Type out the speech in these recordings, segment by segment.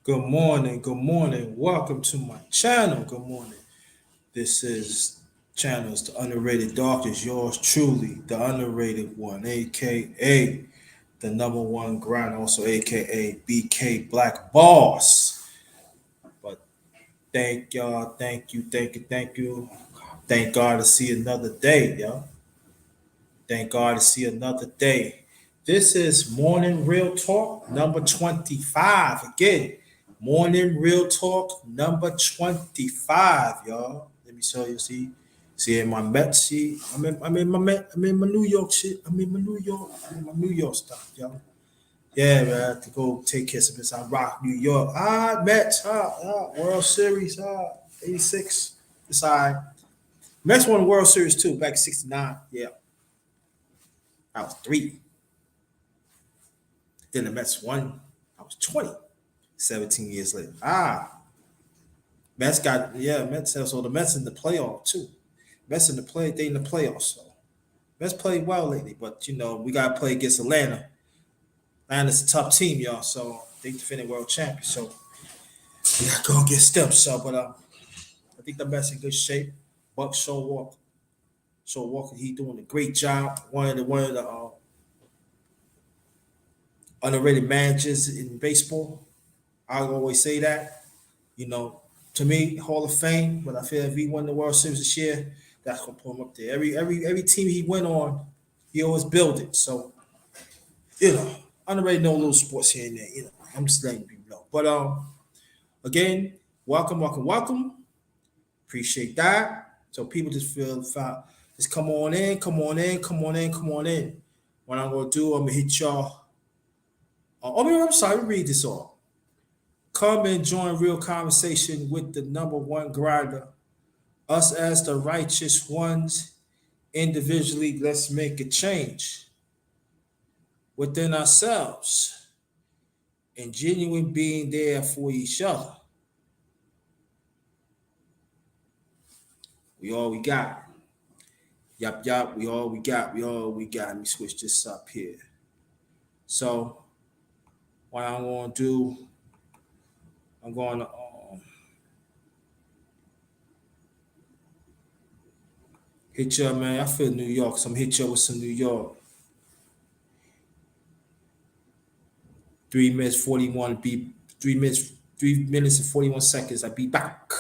Good morning, good morning. Welcome to my channel. Good morning. This is channels the underrated doctors. Yours truly, the underrated one, aka the number one grind, also aka BK Black Boss. But thank y'all, thank you. Thank God to see another day, y'all. Thank God to see another day. This is Morning Real Talk number 25. Again, Morning Real Talk number 25, y'all. Let me show you. See in my Met. See, I'm in my Met. I'm in my New York shit. I'm in my New York stuff, y'all. Yeah, man. I have to go take care of some business. I rock New York. Mets. World Series. 86. It's all right. Mets won the World Series too back in 69. Yeah. I was 3. Then the Mets won. I was 20. 17 years later. Mets so the Mets in the playoff too. They in the playoffs. So Mets played well lately, but we gotta play against Atlanta. Atlanta's a tough team, y'all. So they defending world champions. So we gotta go get steps. So but I think the Mets in good shape. Buck Showalker, he doing a great job. One of the underrated managers in baseball. I always say that. To me, Hall of Fame. But I feel if he won the World Series this year, that's gonna put him up there. Every team he went on, he always built it. So underrated, know little sports here and there. I'm just letting people know. But again, welcome. Appreciate that. So people just just come on in. What I'm gonna do, I'm gonna hit y'all. I'm sorry, read this off. Come and join real conversation with the number one grinder. Us as the righteous ones, individually, let's make a change within ourselves and genuine being there for each other. We all we got. Yup, we all we got. Let me switch this up here. So, what I'm going to do, I'm going to hit you up, man. I feel New York, so I'm hit you up with some New York. 3 minutes 41 be 3 minutes and 41 seconds. I'll be back.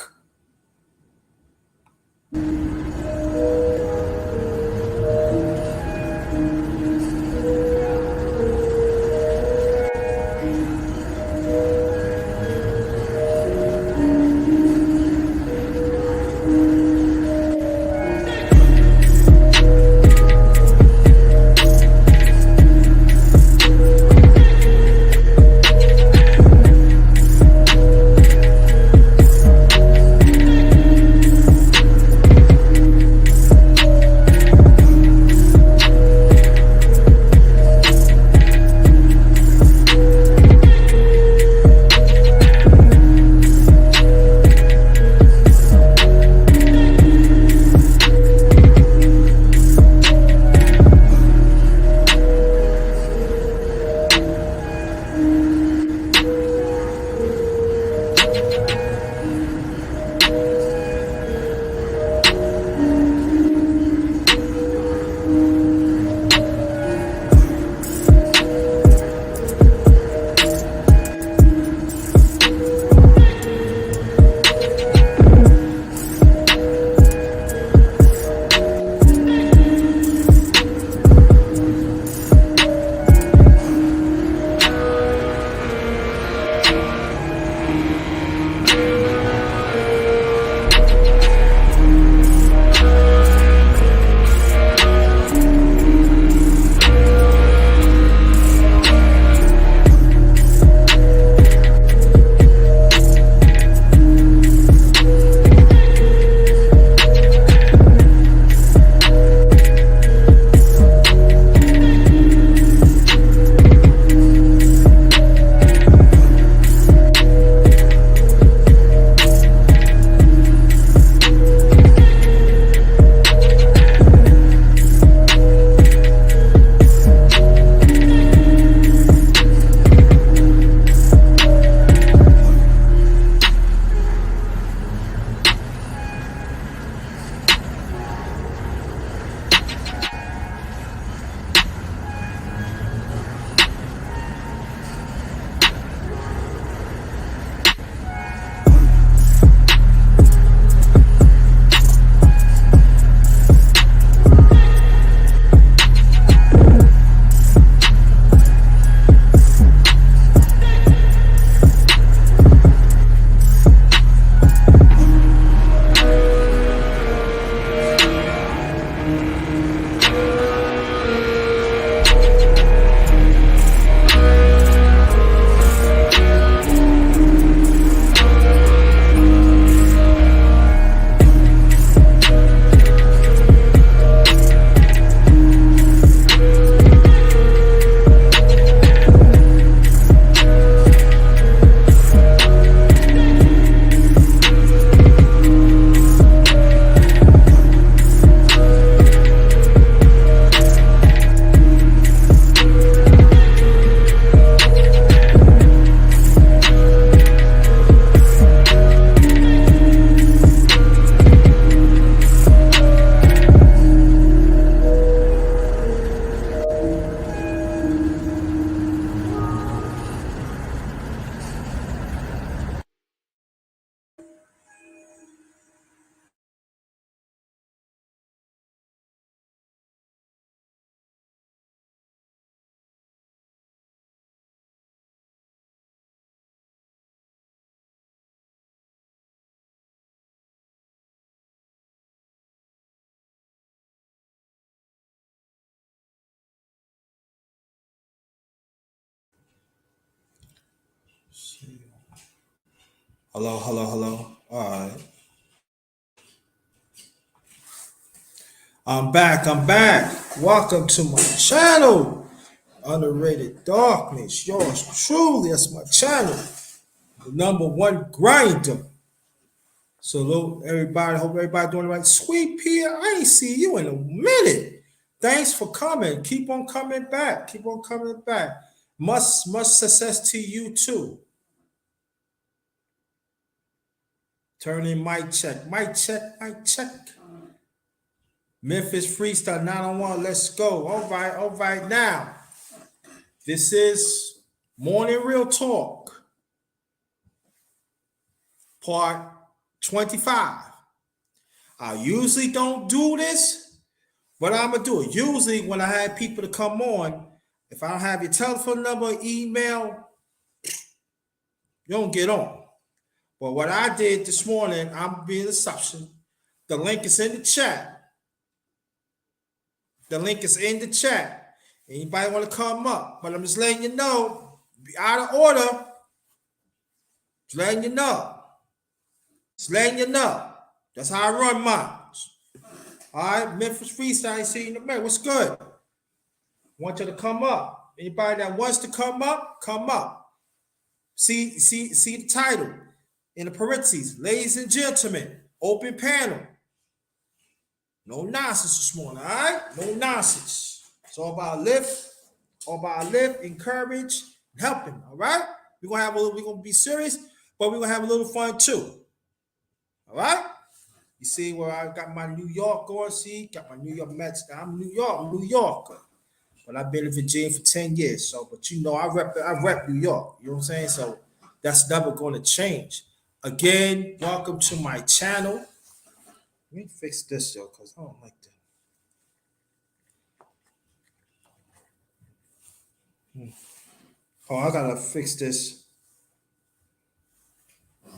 Hello, hello, hello. All right. I'm back. I'm back. Welcome to my channel. Underrated Darkness. Yours truly. That's my channel. The number one grinder. Salute everybody. Hope everybody doing right. Sweet Pea, I ain't see you in a minute. Thanks for coming. Keep on coming back. Keep on coming back. Much success to you too. Turn in mic check. Mic check. Mic check. Memphis Freestyle 901. Let's go. All right. All right. Now, this is Morning Real Talk, part 25. I usually don't do this, but I'm going to do it. Usually, when I have people to come on, if I don't have your telephone number, email, you don't get on. But what I did this morning, I'm being an exception. The link is in the chat. The link is in the chat. Anybody want to come up? But I'm just letting you know, be out of order. Just letting you know. Just letting you know. That's how I run mine. All right, Memphis Freestyle, I see you in the minute. What's good? Want you to come up. Anybody that wants to come up, come up. See the title in the parentheses. Ladies and gentlemen, open panel. No nonsense this morning, all right? No nonsense. It's all about lift, encourage, and helping, all right? We're gonna be serious, but we're gonna have a little fun too. All right? You see where I got my New York going, see? Got my New York Mets. I'm New Yorker. But I've been in Virginia for 10 years. So, but you know, I rep New York. You know what I'm saying? So that's never gonna change. Again, welcome to my channel. Let me fix this though, because I don't like that. Oh, I gotta fix this.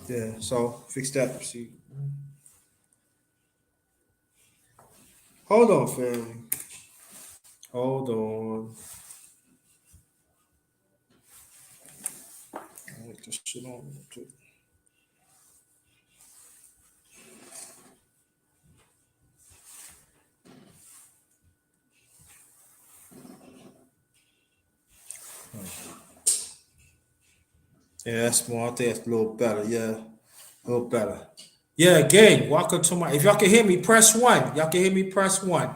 Yeah, so fix that. See. Hold on, family. Hold on. I'll make this shit on. Yeah, that's more. I think it's a little better. Yeah, a little better. Yeah, again, welcome to my. If y'all can hear me, press one. Y'all can hear me, press one.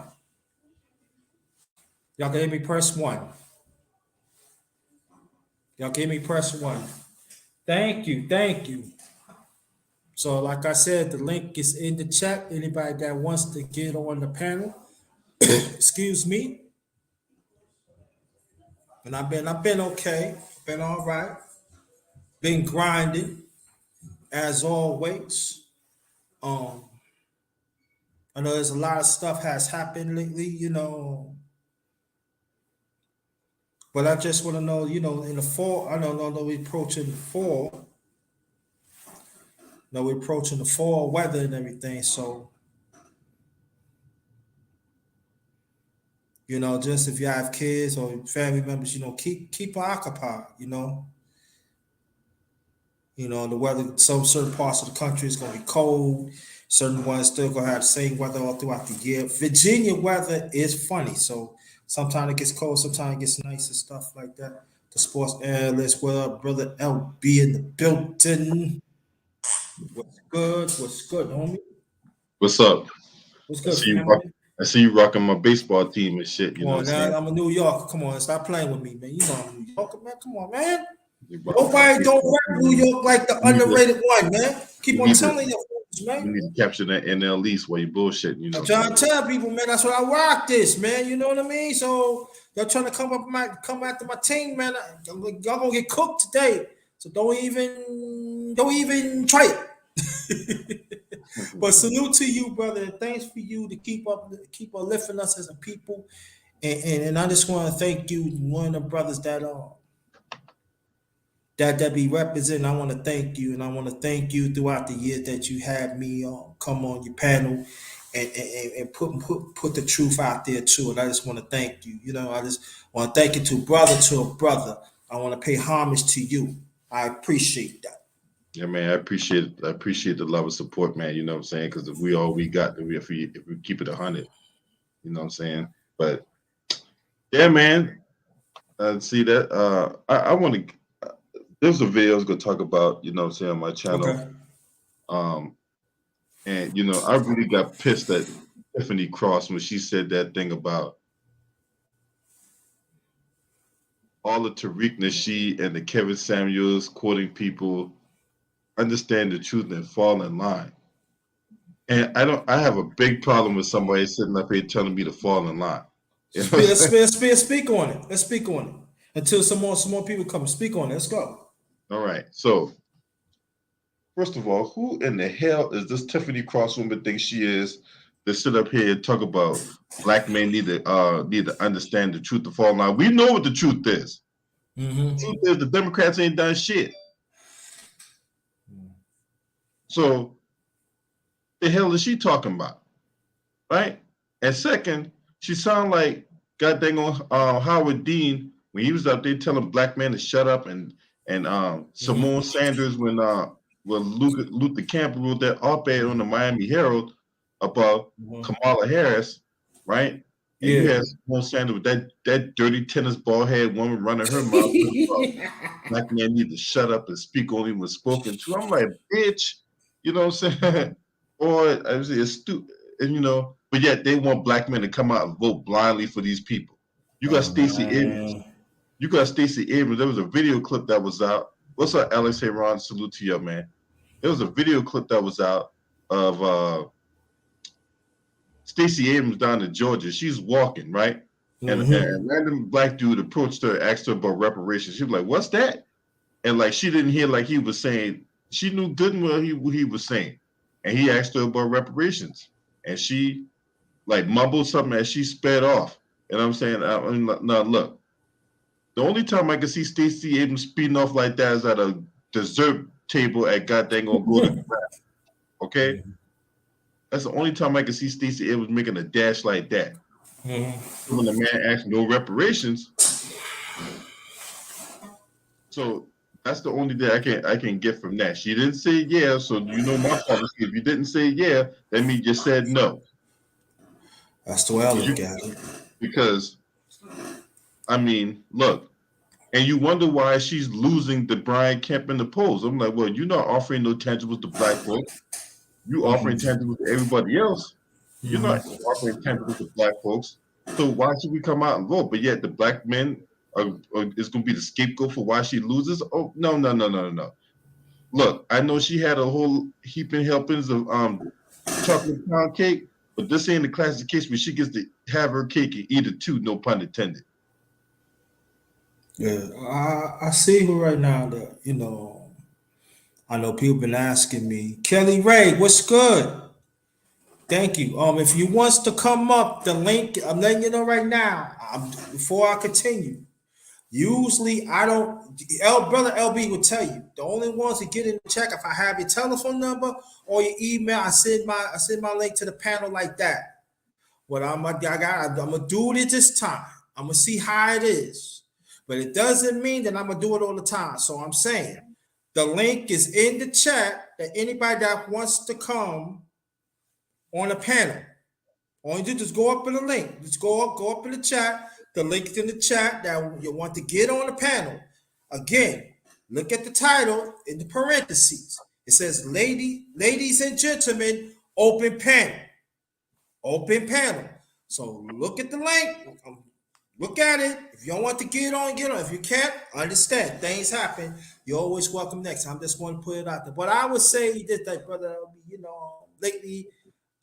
Y'all can hear me, press one. Y'all can hear me, press one. Thank you, thank you. So, like I said, the link is in the chat. Anybody that wants to get on the panel, excuse me. And I've been okay, been all right, been grinding as always. Um, I know there's a lot of stuff has happened lately, you know, but I just want to know, you know, in the fall. I don't know, we're approaching the fall. Now we're approaching the fall weather and everything, so you know, just if you have kids or family members, you know, keep them occupied. You know, the weather. Some certain parts of the country is going to be cold. Certain ones still going to have the same weather all throughout the year. Virginia weather is funny, so sometimes it gets cold, sometimes it gets nice and stuff like that. The sports analyst, what up, brother LB in the building? What's good? What's good, homie? What's up? What's I good, see you. family? I see you rocking my baseball team and shit. You Come know on, what I'm now I'm a New Yorker. Come on, stop playing with me, man. You know I'm a New Yorker, man. Come on, man. saying? Nobody don't rap New York like the You need to. underrated one, man. Keep You on need to. telling your folks, man. You need to capture that NL East while you bullshitting. You I'm know. trying to tell people, man. That's what I rock this, man. You know what I mean? So y'all trying to come after my team, man. Y'all gonna get cooked today. So don't even try it. But salute to you, brother. And thanks for you to keep lifting us as a people. And I just want to thank you, one of the brothers that be representing. I want to thank you, and I want to thank you throughout the years that you had me come on your panel and put the truth out there too. And I just want to thank you. You know, I just want to thank you to a brother. I want to pay homage to you. I appreciate that. Yeah, man, I appreciate the love and support, man. You know what I'm saying? Because if we all we got, if we keep it 100, you know what I'm saying? But yeah, man, see that. I want to. There's a video I was gonna talk about. You know what I'm saying, on my channel. Okay. Um, and you know, I really got pissed at Tiffany Cross when she said that thing about all the Tariq Nasheed and the Kevin Samuels quoting people, understand the truth and fall in line. And I have a big problem with somebody sitting up here telling me to fall in line. You know what I'm Speak, saying? speak, speak, speak on it. Let's speak on it until some more people come. Speak on it. Let's go. All right. So first of all, who in the hell is this Tiffany Cross woman think she is to sit up here and talk about black men need to understand the truth to fall in line? We know what the truth is. The Mm-hmm. truth is the Democrats ain't done shit. So the hell is she talking about? Right? And second, she sound like goddamn on Howard Dean when he was up there telling black men to shut up, and Simone Mm-hmm. Sanders when Luther Campbell wrote that op-ed on the Miami Herald about Mm-hmm. Kamala Harris, right? And you Yeah. had Simone Sanders with that dirty tennis ball head woman running her mouth about black men need to shut up and speak only when spoken to. I'm like, bitch, you know what I'm saying? Or I was it's stupid, and you know, but yet they want black men to come out and vote blindly for these people. You got Stacey Abrams. Man. You got Stacey Abrams. There was a video clip that was out. What's up, Alex? Hey, Ron, salute to you, man. There was a video clip that was out of Stacey Abrams down in Georgia. She's walking, right? And a Mm-hmm. random black dude approached her, asked her about reparations. She was like, "What's that?" And like she didn't hear like he was saying. She knew good and well what he was saying, and he asked her about reparations, and she like mumbled something as she sped off. And I'm saying, now look, the only time I can see Stacey Abrams speeding off like that is at a dessert table at goddamn on Golden Corral. Okay, that's the only time I can see Stacey Abrams making a dash like that. Mm-hmm. When the man asked no reparations, so that's the only thing I can get from that. She didn't say yeah, so you know my policy. If you didn't say yeah, that means you said no. That's the way I look You, at it. because I mean, look, and you wonder why she's losing the Brian Kemp in the polls. I'm like, well, you're not offering no tangibles to black folks. You offering Mm-hmm. tangibles to everybody else. You're not Mm-hmm. offering tangibles to black folks. So why should we come out and vote? But yet the black men is going to be the scapegoat for why she loses. Oh no, no, no, no, no. Look, I know she had a whole heaping helpings of chocolate pound cake, but this ain't the classic case where she gets to have her cake and eat it too. No pun intended. Yeah. I see her right now that, I know people been asking me, Kelly Ray, what's good? Thank you. If you wants to come up, the link, I'm letting you know right now, before I continue. Usually I don't brother LB will tell you the only ones to get in the check if I have your telephone number or your email, I send my link to the panel like that. What I'm gonna do it this time. I'm gonna see how it is. But it doesn't mean that I'm gonna do it all the time. So I'm saying the link is in the chat that anybody that wants to come on the panel. All you do is go up in the link. Just go up in the chat. The link is in the chat that you want to get on the panel. Again, look at the title in the parentheses. It says ladies and gentlemen, open panel. Open panel. So look at the link. Look at it. If you don't want to get on, get on. If you can't, understand. Things happen. You're always welcome next. I'm just going to put it out there. But I would say that brother, lately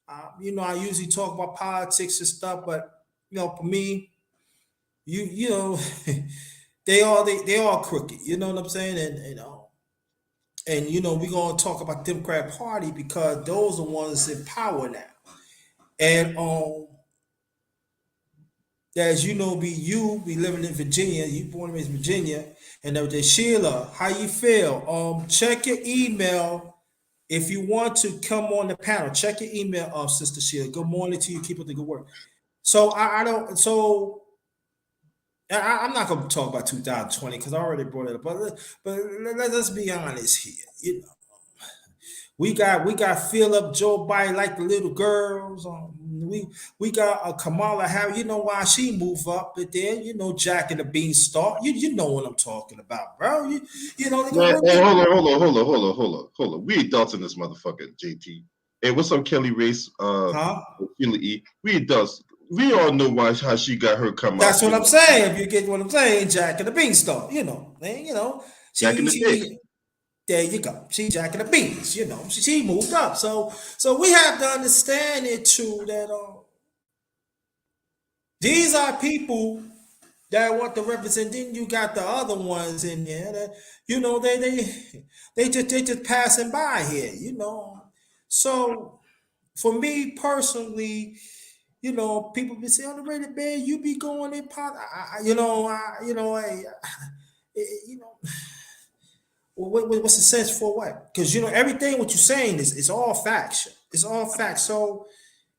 I usually talk about politics and stuff, but for me, you know, they all crooked. You know what I'm saying? And we're gonna talk about the Democrat Party because those are the ones in power now. And as you know, be living in Virginia, you born and raised in Virginia, and everything. Sheila, how you feel? Check your email. If you want to come on the panel, check your email, Sister Sheila. Good morning to you. Keep up the good work. So I don't. So I'm not going to talk about 2020 because I already brought it up. But let's be honest here. We got Philip, Joe Biden like the little girls. We got Kamala Harris. You know why she move up, but then you know Jack and the Beanstalk. You know what I'm talking about, bro. You know they go, Man, hey, hold on. We adults in this motherfucker, JT. Hey, what's up, Kelly Race? huh? Sheila E. We adults. We all know why how she got her come up. That's what I'm saying. If you get what I'm saying, Jack and the Beanstalk. Back in the day. She there you go. She Jack and the Beans. She moved up. So we have to understand it too that these are people that want to represent. Then you got the other ones in there that they just passing by here. So for me personally, people be saying underrated man, you be going in pot. What's the sense for what? Because everything what you're saying is all facts. It's all facts. So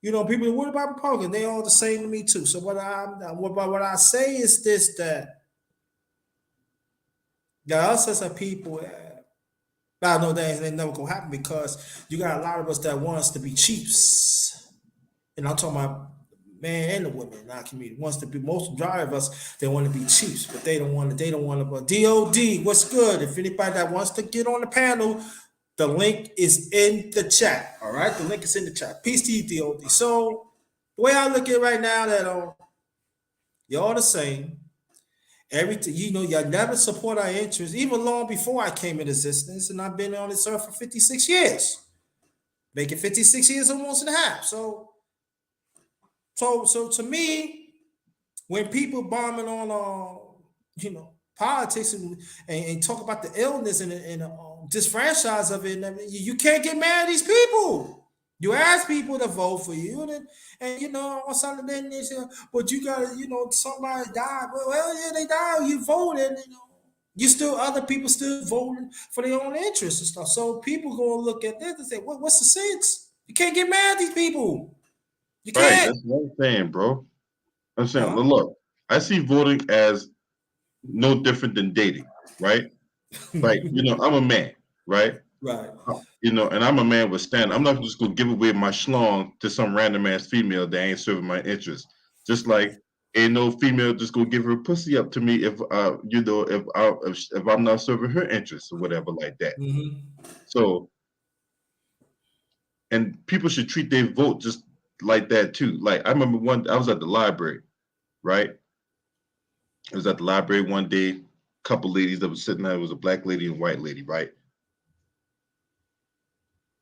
people what about Republicans? They all the same to me too. So what I say is this that us as a people, I know that ain't never gonna happen because you got a lot of us that want us to be chiefs, and I'm talking about man and the women in our community wants to be most majority of us they want to be chiefs, but they don't want to. But DOD, what's good? If anybody that wants to get on the panel, the link is in the chat. All right, the link is in the chat. Peace to you, DOD. So the way I look at it right now, that y'all the same. Everything y'all never support our interests, even long before I came into existence, and I've been on this earth for 56 years, making 56 years almost and a half. So to me, when people bombing on politics and talk about the illness and disfranchise of it, you can't get mad at these people. You ask people to vote for you, and on Sunday they say, but you got somebody died. Well, yeah, they died. You voted, you still other people still voting for their own interests and stuff. So people gonna look at this and say, what's the sense? You can't get mad at these people. You Right. can't. That's what I'm saying, bro. I'm saying, Huh? look, I see voting as no different than dating, right? Like, I'm a man, right? Right. And I'm a man with standard. I'm not just gonna give away my schlong to some random ass female that ain't serving my interest. Just like ain't no female just gonna give her pussy up to me if I'm not serving her interests or whatever like that. Mm-hmm. So, and people should treat their vote just like that too. Like I remember I was at the library, right? I was at the library one day, couple ladies that was sitting there. It was a black lady and a white lady, right?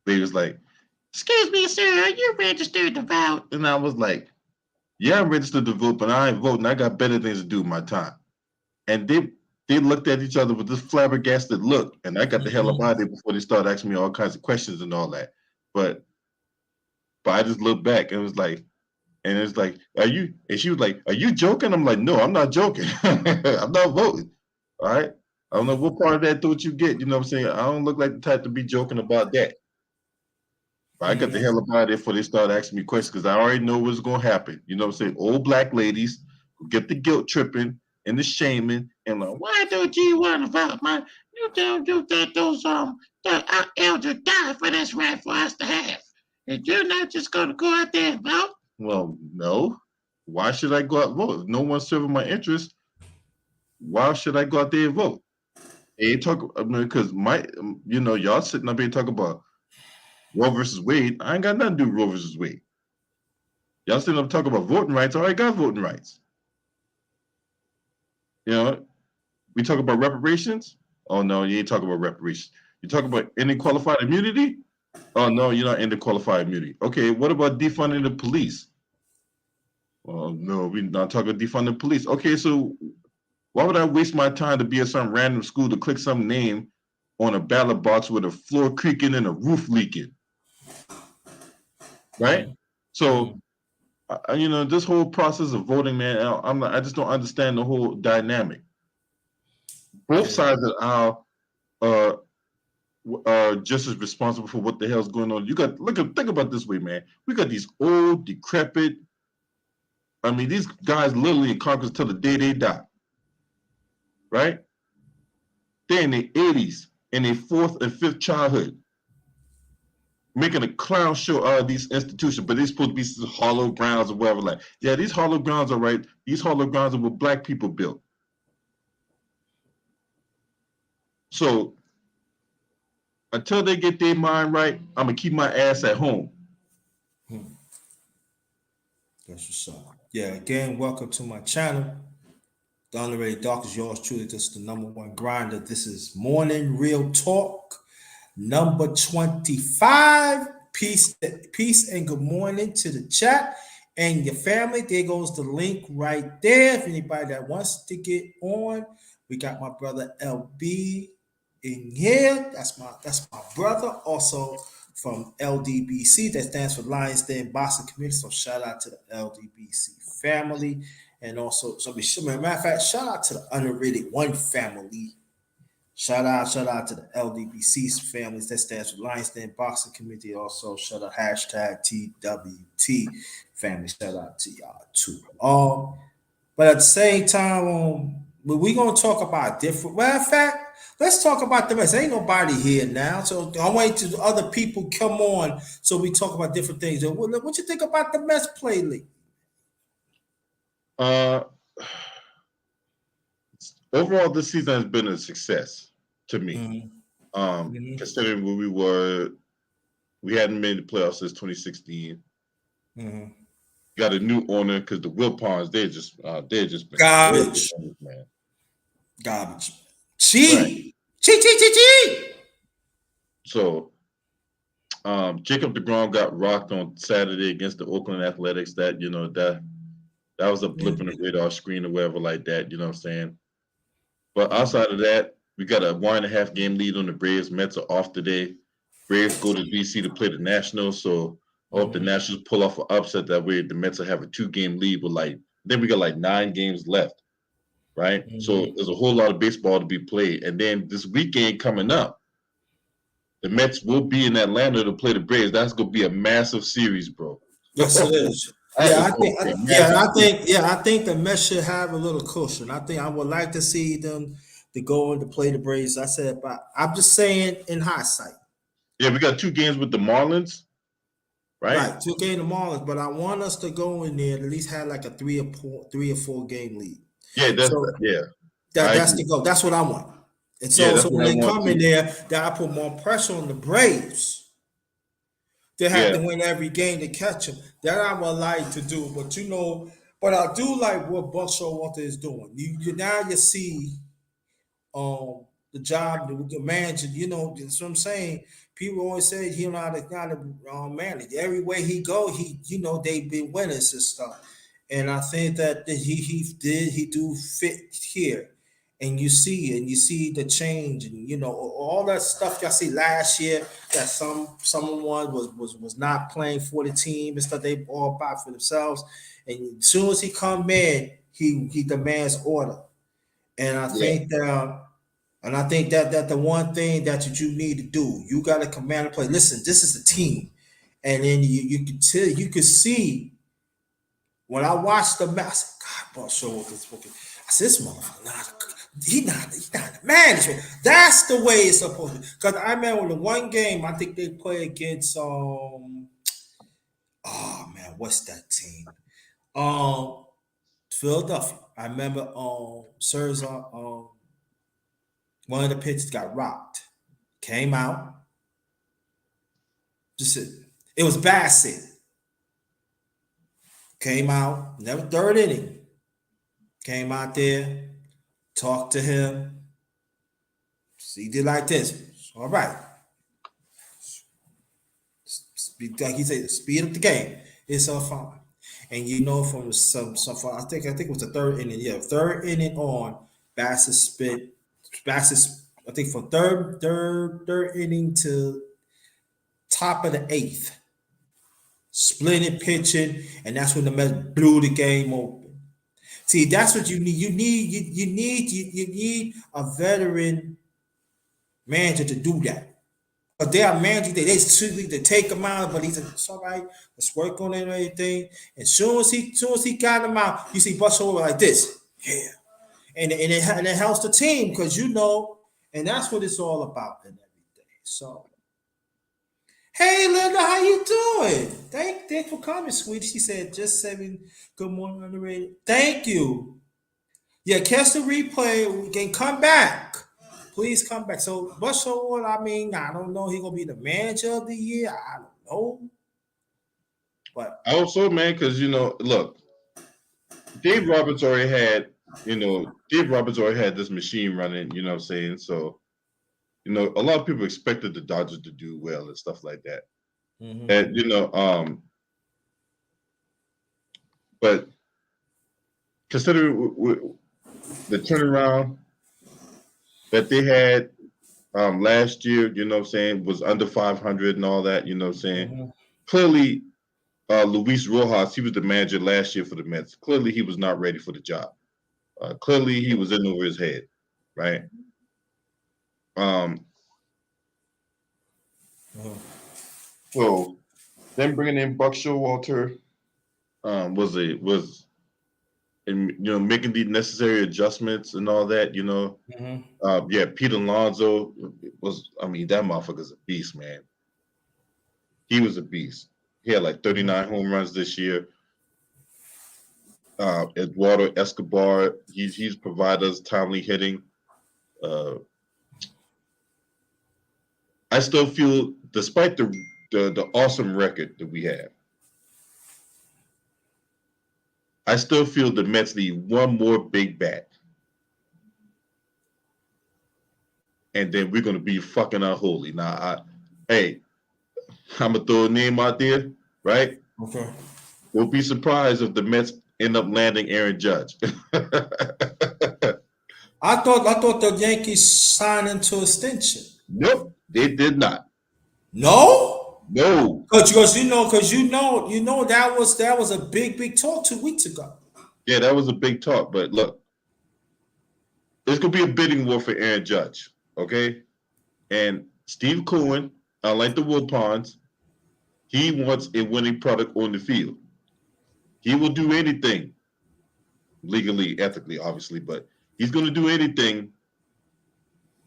They was like, "Excuse me, sir, are you registered to vote?" And I was like, "Yeah, I'm registered to vote, but I ain't voting. I got better things to do with my time." And they looked at each other with this flabbergasted look, and I got the hell up out of there before they started asking me all kinds of questions and all that. But I just looked back and was like, and it's like, "Are you?" And she was like, "Are you joking?" I'm like, "No, I'm not joking. I'm not voting." All right. I don't know what part of that thought you get. You know what I'm saying? I don't look like the type to be joking about that. But I got the hell up out of there before they start asking me questions because I already know what's going to happen. You know what I'm saying? Old black ladies who get the guilt tripping and the shaming and like, why don't you want to vote, man? You don't do that. Our elder died for this right for us to have. And you're not just going to go out there and vote? Well, no. Why should I go out and vote? If no one's serving my interest, why should I go out there and vote? They talk, because y'all sitting up here talking about Roe versus Wade. I ain't got nothing to do with Roe versus Wade. Y'all sitting up talking about voting rights. I already got voting rights. We talk about reparations. Oh no, you ain't talking about reparations. You talk about ending qualified immunity. Oh no, you're not ending qualified immunity. Okay, what about defunding the police? Well, no, we're not talking about defunding police. Okay, so why would I waste my time to be at some random school to click some name on a ballot box with a floor creaking and a roof leaking? Right? So, this whole process of voting, man, I just don't understand the whole dynamic. Both sides of the aisle are just as responsible for what the hell's going on. Think about it this way, man. We got these old, decrepit. I mean, these guys literally in Congress till the day they die. Right? They're in their 80s, in their fourth and fifth childhood. making a clown show out of these institutions, but they're supposed to be some hollow grounds or whatever. Like, yeah, these hollow grounds are right. These hollow grounds are what black people built. So until they get their mind right, I'm gonna keep my ass at home. That's what's up. Yeah, again, welcome to my channel. The underrated doc is yours truly. This is the number one grinder. This is Morning Real Talk, number 25. Peace and good morning to the chat and your family. There goes the link right there. If anybody that wants to get on, we got my brother LB in here. That's my brother. Also from LDBC, that stands for Lions Den Boxing Community. So shout out to the LDBC family. And also, matter of fact, shout out to the underrated one family. Shout out to the LDBC families. That stands for Lions Den Boxing Community. Also, shout out hashtag TWT family. Shout out to y'all too. But at the same time, we're gonna talk about different. Matter of fact, let's talk about the rest. Ain't nobody here now, so I'm waiting till other people come on so we talk about different things. What you think about the Mets play league? Overall, this season has been a success to me. Considering where we were, we hadn't made the playoffs since 2016. Got a new owner because the Wilpons, they're just been garbage, man. Garbage. Cheat. So, Jacob deGrom got rocked on Saturday against the Oakland Athletics. That that was a blip in the radar screen or whatever like that. You know what I'm saying? But outside of that, we got a 1.5 game lead on the Braves. Mets are off today. Braves go to DC to play the Nationals. So I hope the Nationals pull off an upset. That way the Mets will have a 2-game lead. But then we got 9 games left, right? So there's a whole lot of baseball to be played. And then this weekend coming up, the Mets will be in Atlanta to play the Braves. That's gonna be a massive series, bro. Yes, it is. I think the Mets should have a little cushion. I would like to see them to go and to play the Braves. I said, but I'm just saying in hindsight. Yeah, we got 2 games with the Marlins, right? Right, 2 games the Marlins, but I want us to go in there and at least have like a 3 or 4 game lead. Yeah, that's the goal. That's what I want. And so when they come in there, that I put more pressure on the Braves. They have to win every game to catch them. That I would like to do, but I do like what Buck Showalter is doing. You see, the job, the manager. That's what I'm saying. People always say he not a manage. Every way he go, they've been winners and stuff. And I think that he do fit here. And you see the change, and all that stuff y'all see last year that someone was not playing for the team and stuff. They all about for themselves, and as soon as he come in, he demands order, and I think that the one thing that you need to do, you got to command and play. Listen, this is a team, and then you could see when I watched the match. I said, God, boss, show what this fucking. I said, this motherfucker. He's not the management. That's the way it's supposed to be. Because I remember the one game I think they play against what's that team? Philadelphia. I remember Scherzer, one of the pitches got rocked. Came out. It was Bassett. Came out, never 3rd inning. Came out there. Talk to him. He did like this. All right. Like he said, speed up the game. It's all fine. And from some I think it was the 3rd inning. Yeah, 3rd inning on, Bassett spit. I think from third inning to top of the 8th. Splitting pitching, and that's when the Mets blew the game open. See, that's what you need. You need a veteran manager to do that. But they are managing. They take him out, but it's all right. Let's work on it and everything. And soon as he got him out, you see Buster like this, and it helps the team because and that's what it's all about and everything. So Hey, Linda, how you doing? Thanks for coming, sweetie. She said, just saying good morning, underrated. Thank you. Yeah, catch the replay. We can come back. Please come back. So, Buster Ward, I mean, I don't know. He gonna be the manager of the year. I don't know, but Also, man, because look, Dave Roberts already had, Dave Roberts already had this machine running. You know what I'm saying? So, a lot of people expected the Dodgers to do well and stuff like that. mhm. And but considering the turnaround that they had last year, you know what I'm saying, was under 500 and all that, you know what I'm saying. Mhm. Clearly, Luis Rojas, he was the manager last year for the Mets. Clearly, he was not ready for the job. Clearly, he was in over his head, right? Um, Mhm. so then bringing in Buck Showalter was in making the necessary adjustments and all that. Mhm. Yeah, Pete Alonso was. I mean, that motherfucker's a beast, man. He was a beast. He had like Mhm. 39 home runs this year. Eduardo Escobar, he's provided us timely hitting. Uh, I still feel, despite the awesome record that we have, I still feel the Mets need one more big bat, and then we're gonna be fucking unholy. Now, hey, I'm gonna throw a name out there, right? Okay. Don't be surprised if the Mets end up landing Aaron Judge. I thought the Yankees signed into extension. Nope, they did not. No, No, because that was a big talk 2 weeks ago. yeah, that was a big talk, but look, it's gonna be a bidding war for Aaron Judge, okay? And Steve Cohen, unlike the Wilpons, he wants a winning product on the field. He will do anything legally, ethically, obviously, but he's going to do anything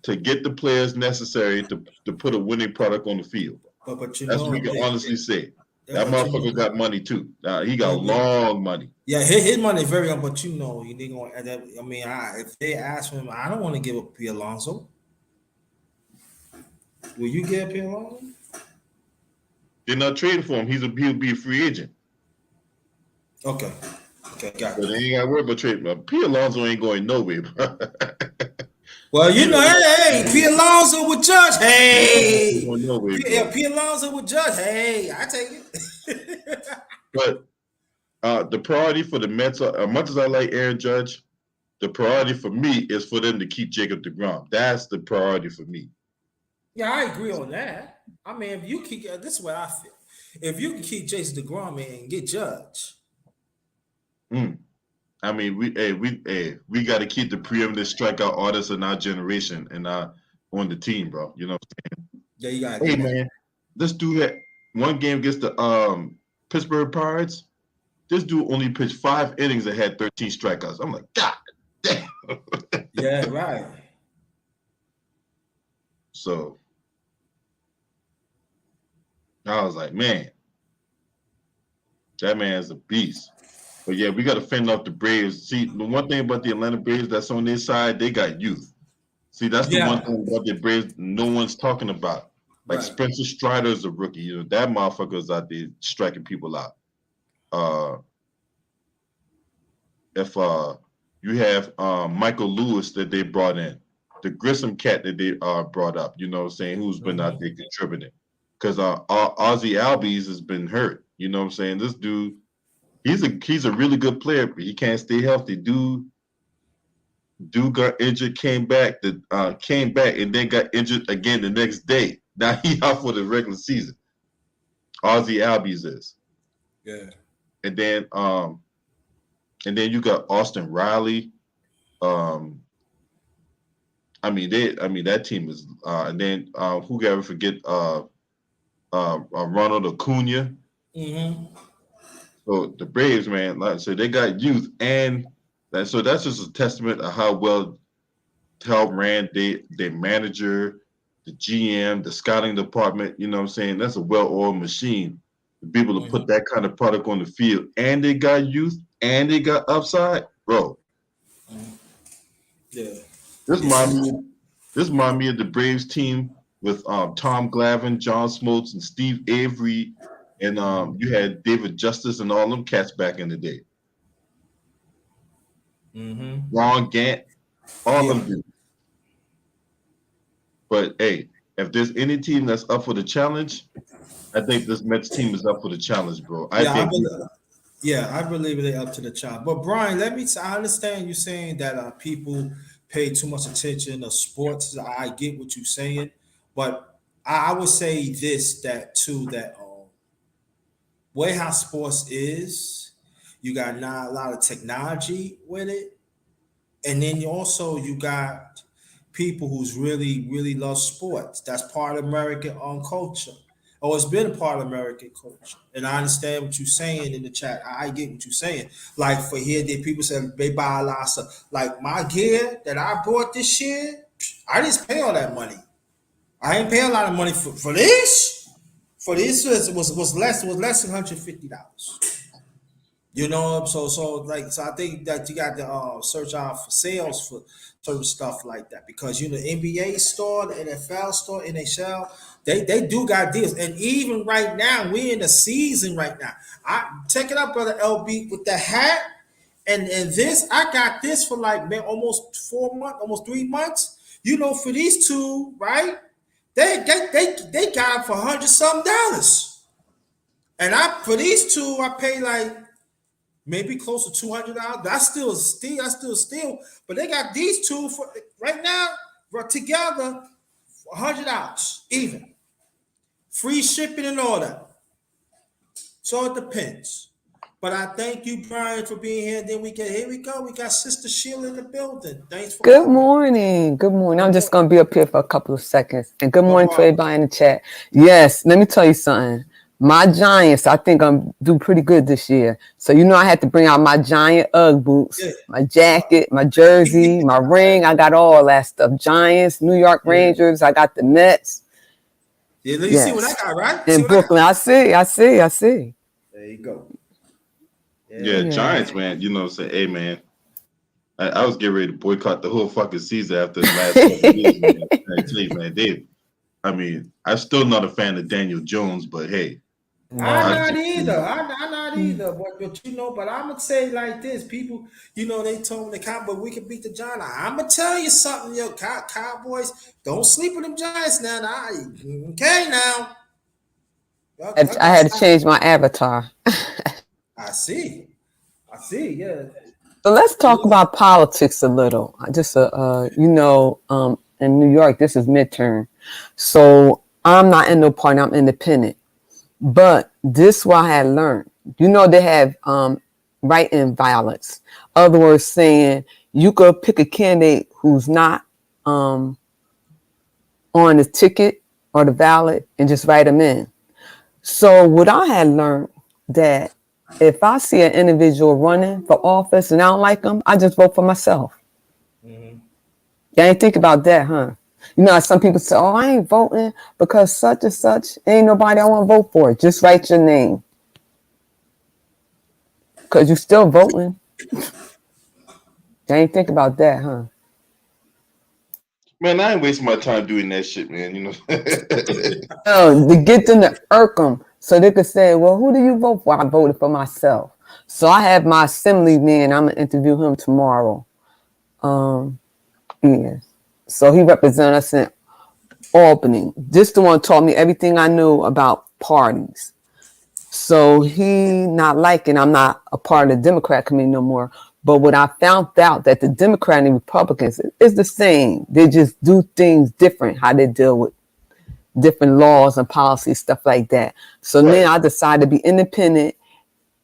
to get the players necessary to put a winning product on the field. But you That's what we know, can honestly say. That but you motherfucker know, got money too. He got but, long money. yeah, his money is very young, but you know, you ain't gonna. I mean, if they ask him, I don't want to give up P. Alonso. Will you give P. Alonso? They're not trading for him. He'll be a free agent. Okay, okay, got So you. they ain't got to worry about trading. P. Alonso ain't going nowhere, bro. Well, P. you know, hey, P. Alonso with Judge. Alonso ain't Hey, going nowhere, Yeah, bro. P. Alonso with Judge. Hey, I take it. But the priority for the Mets, as much as I like Aaron Judge, the priority for me is for them to keep Jacob DeGrom. That's the priority for me. Yeah, I agree on that. I mean, if you keep this is what I feel. If you can keep Jason DeGrom and get Judge, Mm. I mean, we got to keep the preeminent strikeout artists in our generation and on the team, bro. yeah, you gotta Hey do that. man, this dude had one game against the Pittsburgh Pirates. This dude only pitched 5 innings and had 13 strikeouts. I'm like, God damn. Yeah, right. So I was like, man, that man's a beast. But yeah, we got to fend off the Braves. See, the one thing about the Atlanta Braves that's on their side, they got youth. See, that's the one Yeah, thing about the Braves no one's talking about. Like right. Spencer Strider is a rookie. That motherfucker's out there striking people out. Uh, if you have Michael Lewis that they brought in, the Grissom cat that they brought up, you know what I'm saying, who's been out Mhm. there contributing. Because Ozzy Albies has been hurt. You know what I'm saying? This dude, he's a really good player, but he can't stay healthy. Dude got injured, came back, and then got injured again the next day. Now he out for the regular season. Ozzy Albies is, Yeah. and then you got Austin Riley. Um, I mean that team is, and then who can ever forget Ronald Acuna. Hmm. So the Braves, man, like I said, they got youth, and so that's just a testament of how well ran their manager. the GM, the scouting department. You know what I'm saying? That's a well-oiled machine to be able to put that kind of product on the field, and they got youth, and they got upside, bro. Yeah. This remind me, this remind me of the Braves team with Tom Glavine, John Smoltz, and Steve Avery, and you had David Justice and all them cats back in the day. Ron Gant, all Yeah. them dudes. But hey, if there's any team that's up for the challenge, I think this Mets team is up for the challenge, bro. I Yeah, think I believe they're up to the challenge. But Brian, I understand you saying that people pay too much attention to sports. I get what you're saying, but I would say this that too that way how sports is, you got now a lot of technology with it, and then you got people who's really love sports. That's part of American culture. Oh, it's been a part of American culture, and I understand what you're saying in the chat. I get what you're saying. Like for here, there people say they buy a lot of stuff. Like my gear that I bought this year, I didn't pay all that money. I ain't pay a lot of money for this. For this was less than $150. You know, so I think that you got to search out for sales for certain stuff like that because NBA store, the NFL store, NHL, they do got deals, and even right now we're in the season right now. I check it out, brother LB, with the hat and this. I got this for like man almost 4 months, almost 3 months. For these two, right? They got them for $100 something, and I for these two I pay like maybe close to $200. That's still steal. But they got these two for right now. We're together for $100 even, free shipping and all that. So it depends. But I thank you, Brian, for being here. Then here we go. We got Sister Sheila in the building. Thanks for Good coming. morning. Good morning. I'm just going to be up here for a couple of seconds. And good No morning to problem. everybody in the chat. Yes, let me tell you something. My Giants, I think I'm do pretty good this year. So I had to bring out my Giant Ugg boots, Yeah. my jacket, my jersey, my ring. I got all that stuff. Giants, New York Rangers. I got the Mets. Yeah, you see what I got, right? In Brooklyn. I see. There you go. yeah, Giants, man. You know what I'm saying? Hey, man. I was getting ready to boycott the whole fucking season after the last couple years, man. I tell you, man, I'm still not a fan of Daniel Jones, but hey. I'm not either. I'm not either. But but I'm gonna say like this: people, they told me the Cowboys we can beat the Giants. I'm gonna tell you something, Cowboys. Don't sleep with them Giants now. Okay, now. I had to change my avatar. I see. Yeah. So let's talk about politics a little. Just in New York, this is midterm, so I'm not in no party. I'm independent. But this what I had learned. They have write-in violence. Other words, saying you could pick a candidate who's not on the ticket or the ballot and just write them in. So what I had learned that if I see an individual running for office and I don't like them, I just vote for myself. Mm-hmm. You ain't think about that, huh? Some people say, oh, I ain't voting because such and such. Ain't nobody I want to vote for. Just write your name. Because you're still voting. You ain't think about that, huh? Man, I ain't wasting my time doing that shit, man. To get them to irk them so they could say, well, who do you vote for? I voted for myself. So I have my assemblyman. I'm going to interview him tomorrow. Yes. So he represents us in Albany. This the one taught me everything I knew about parties. So he not liking, I'm not a part of the Democrat committee no more. But what I found out that the Democrat and Republicans is the same. They just do things different, how they deal with different laws and policies, stuff like that. So then I decided to be independent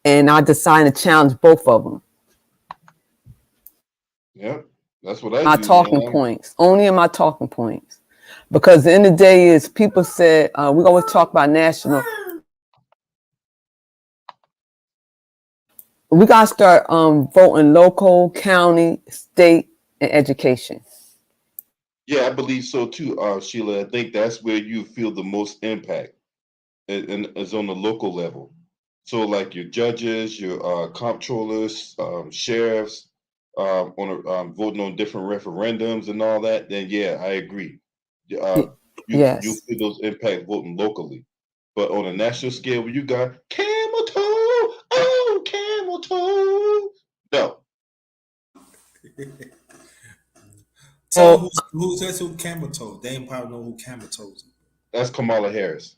and I decided to challenge both of them. Yep, that's what I my do. Talking points, only in my talking points. Because the end of the day is people said, we always talk about national. We got to start voting local, county, state, and education. Yeah, I believe so too, Sheila. I think that's where you feel the most impact, and is on the local level. So, like your judges, your comptrollers, sheriffs, voting on different referendums and all that. Then, yeah, I agree. Uh, you Yes. feel those impact voting locally, but on a national scale, where you got camel toe, oh camel toe, no, Tell them Well, who's that's who Camel Toe. They ain't probably know who Camel Toe that's Kamala Harris.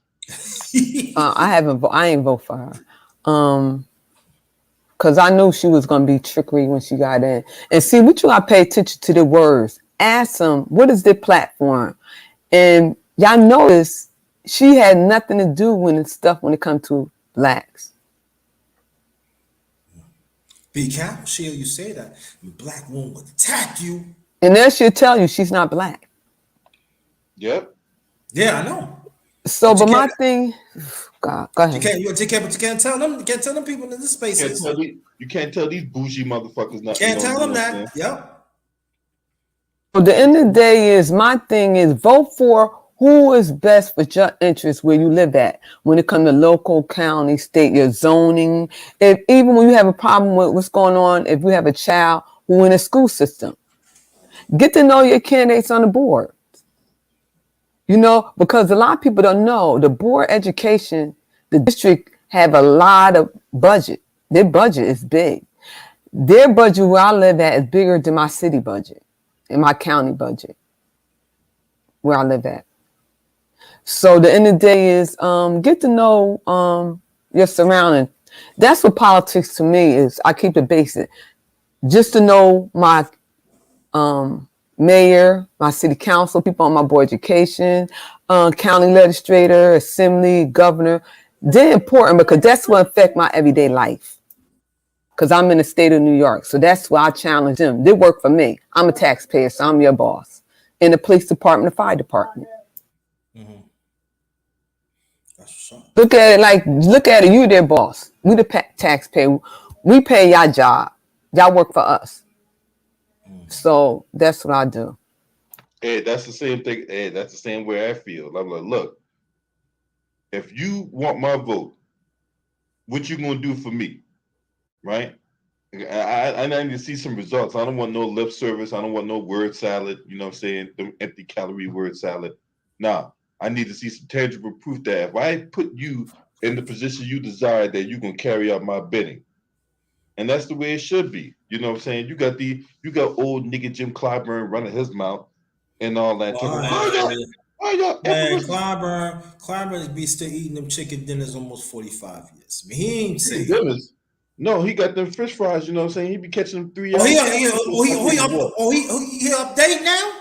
I haven't. I ain't vote for her. Cause I knew she was gonna be trickery when she got in. And see, we try to pay attention to the words. Ask them what is their platform, and y'all notice she had nothing to do when it's stuff when it comes to blacks. Be careful, Sheila. You say that. A black woman would attack you. And then she'll tell you she's not black. Yep. Yeah, I know. So, But you but my can't. thing, God, go You ahead. can't. You can't. But you can't tell them. You can't tell them people in this spaces. You can't tell these bougie motherfuckers You not. can't tell You them know what I'm saying? that. Yep. So the end of the day is my thing is vote for who is best for your interest where you live at. When it comes to local, county, state, your zoning, if even when you have a problem with what's going on, if you have a child who in a school system, get to know your candidates on the board. You know, because a lot of people don't know the board education, the district have a lot of budget. Their budget is big. Their budget where I live at is bigger than my city budget and my county budget where I live at. So the end of the day is get to know your surrounding. That's what politics to me is. I keep it basic. Just to know my mayor, my city council, people on my board of education, county legislator, assembly, governor. They're important because that's what affect my everyday life. Because I'm in the state of New York. So that's why I challenge them. They work for me. I'm a taxpayer, so I'm your boss. In the police department, the fire department. Mm-hmm. That's what's up. Look at it. You their boss. We the taxpayer. We pay y'all job. Y'all work for us. So that's what I do. Hey, that's the same thing. Hey, that's the same way I feel. I'm like, look, if you want my vote, what you gonna do for me, right? I need to see some results. I don't want no lip service. I don't want no word salad. You know what I'm saying? The empty calorie word salad. Nah, I need to see some tangible proof that if I put you in the position you desire, that you're gonna carry out my bidding. And that's the way it should be. You know what I'm saying? You got old nigga Jim Clyburn running his mouth and all that. Well, Talking, I, why y'all man, infamous Clyburn be still eating them chicken dinners almost 45 years. I mean, he ain't chicken safe. dinners? No, he got them fish fries, you know what I'm saying? He be catching them Oh, 3 hour catfish in water. he update now?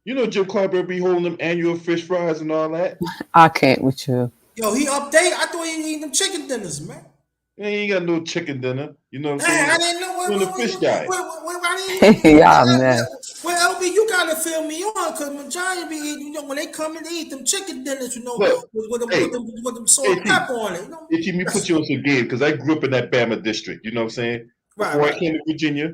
You know Jim Clyburn be holding them annual fish fries and all that. I can't with you. Yo, he update. I thought he eating them chicken dinners, man. He ain't got no chicken dinner. You know what I'm Hey, I saying? didn't know He on the fish diet. I didn't Y'all mess. well, LB, you gotta fill me on because Majaya be eating, you know, when they come in, they eat them chicken dinners, you know, Look, hey, with them salt hey, and pepper on it. You know? Hey, me put you on some game because I grew up in that Bama district. You know what I'm saying? Right, Before I right. came to Virginia,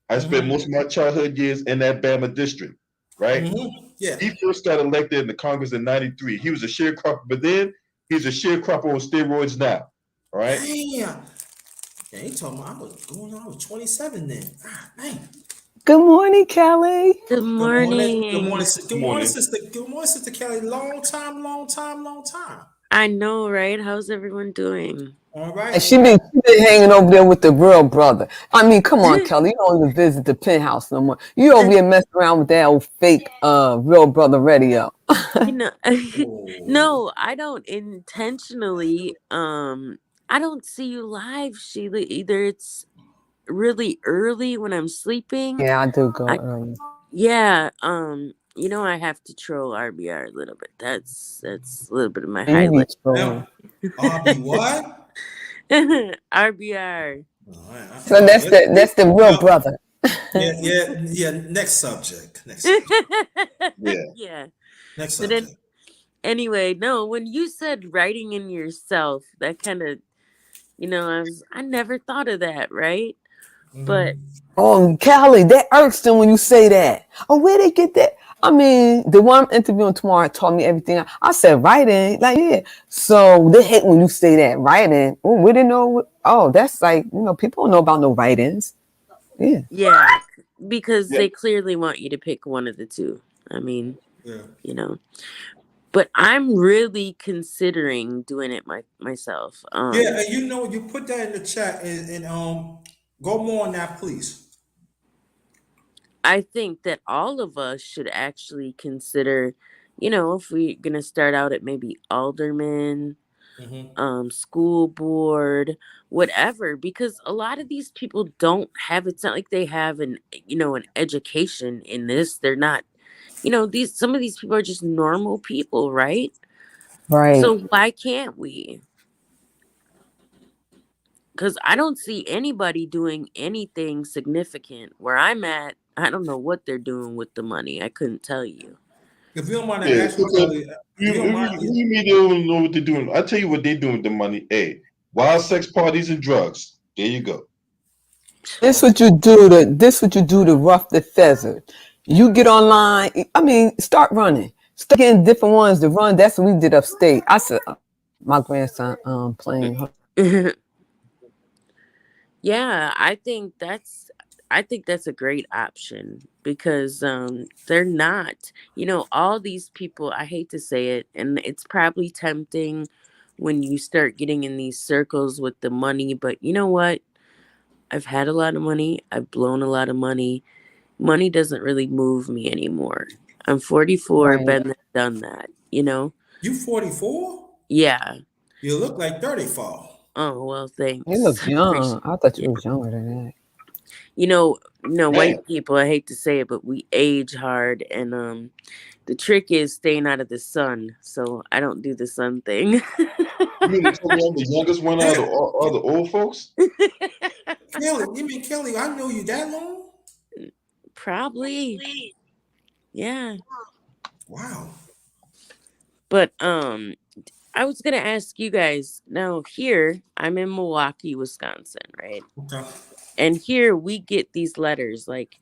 I spent Mm-hmm. most of my childhood years in that Bama district. Right? Mm-hmm. Yeah. He first got elected in the Congress in '93. He was a sharecropper, but then he's a sharecropper on steroids now. All right? Damn. Yeah, he told me I was 27 then. Ah, man. Good morning, Kelly. Good Good morning. morning. Good morning. Sister. Good morning, Sister Kelly. Long time, long time, long time. I know, right? How's everyone doing? All right, And all right. she been hanging over there with the real brother. I mean, come on, Kelly. You don't even visit the penthouse no more. You over there messing around with that old fake real brother radio. You know, Oh. no, I don't intentionally. I don't see you live, Sheila. Either it's really early when I'm sleeping. Yeah, I do go I early. yeah. I have to troll RBR a little bit. That's a little bit of my And you be highlight. trolling. Now, I'll be what? RBR. All right. So that's the real Well, brother. yeah. Next subject. Next subject. Yeah. Yeah. Next But then subject. anyway, no, when you said writing in yourself, that kind of, I never thought of that, right? But Oh, Callie, that irks them when you say that. Oh, where they get that? I mean, the one I'm interviewing tomorrow taught me everything. I said writing, like yeah. So they hate when you say that writing. Oh, we didn't know. Oh, that's like people don't know about no writings. Yeah. yeah, because Yeah, they clearly want you to pick one of the two. I mean, Yeah. you know. But I'm really considering doing it myself. Yeah, and you put that in the chat and go more on that, please. I think that all of us should actually consider, if we're gonna start out at maybe alderman, Hmm. school board, whatever, because a lot of these people don't have. It's not like they have an education in this. They're not. These some of these people are just normal people, right? Right. So why can't we? Because I don't see anybody doing anything significant where I'm at. I don't know what they're doing with the money. I couldn't tell you. If you don't mind, I yeah. ask you, Because Kelly, if you don't mind, you mean they don't know what they're doing? I tell you what they're doing with the money. Hey, wild sex parties and drugs. There you go. This what you do to rough the feathers. You get online. I mean, start running. Start getting different ones to run. That's what we did upstate. I said, my grandson playing. Yeah, I think that's a great option because they're not, all these people, I hate to say it, and it's probably tempting when you start getting in these circles with the money, but you know what? I've had a lot of money. I've blown a lot of money. Money doesn't really move me anymore. I'm 44, Right. been there, done that. you 44? Yeah. You look like 34. Oh, well, You thanks. look Appreciate young. I thought it. you was younger than that. Man, White people, I hate to say it, but we age hard, and the trick is staying out of the sun. So I don't do the sun thing. you mean to tell me I'm the youngest one out of all the old folks? Kelly, you mean Kelly? I know you that long? Probably. Yeah. Wow. But I was gonna ask you guys, now here I'm in Milwaukee, Wisconsin, right? Okay. And here we get these letters like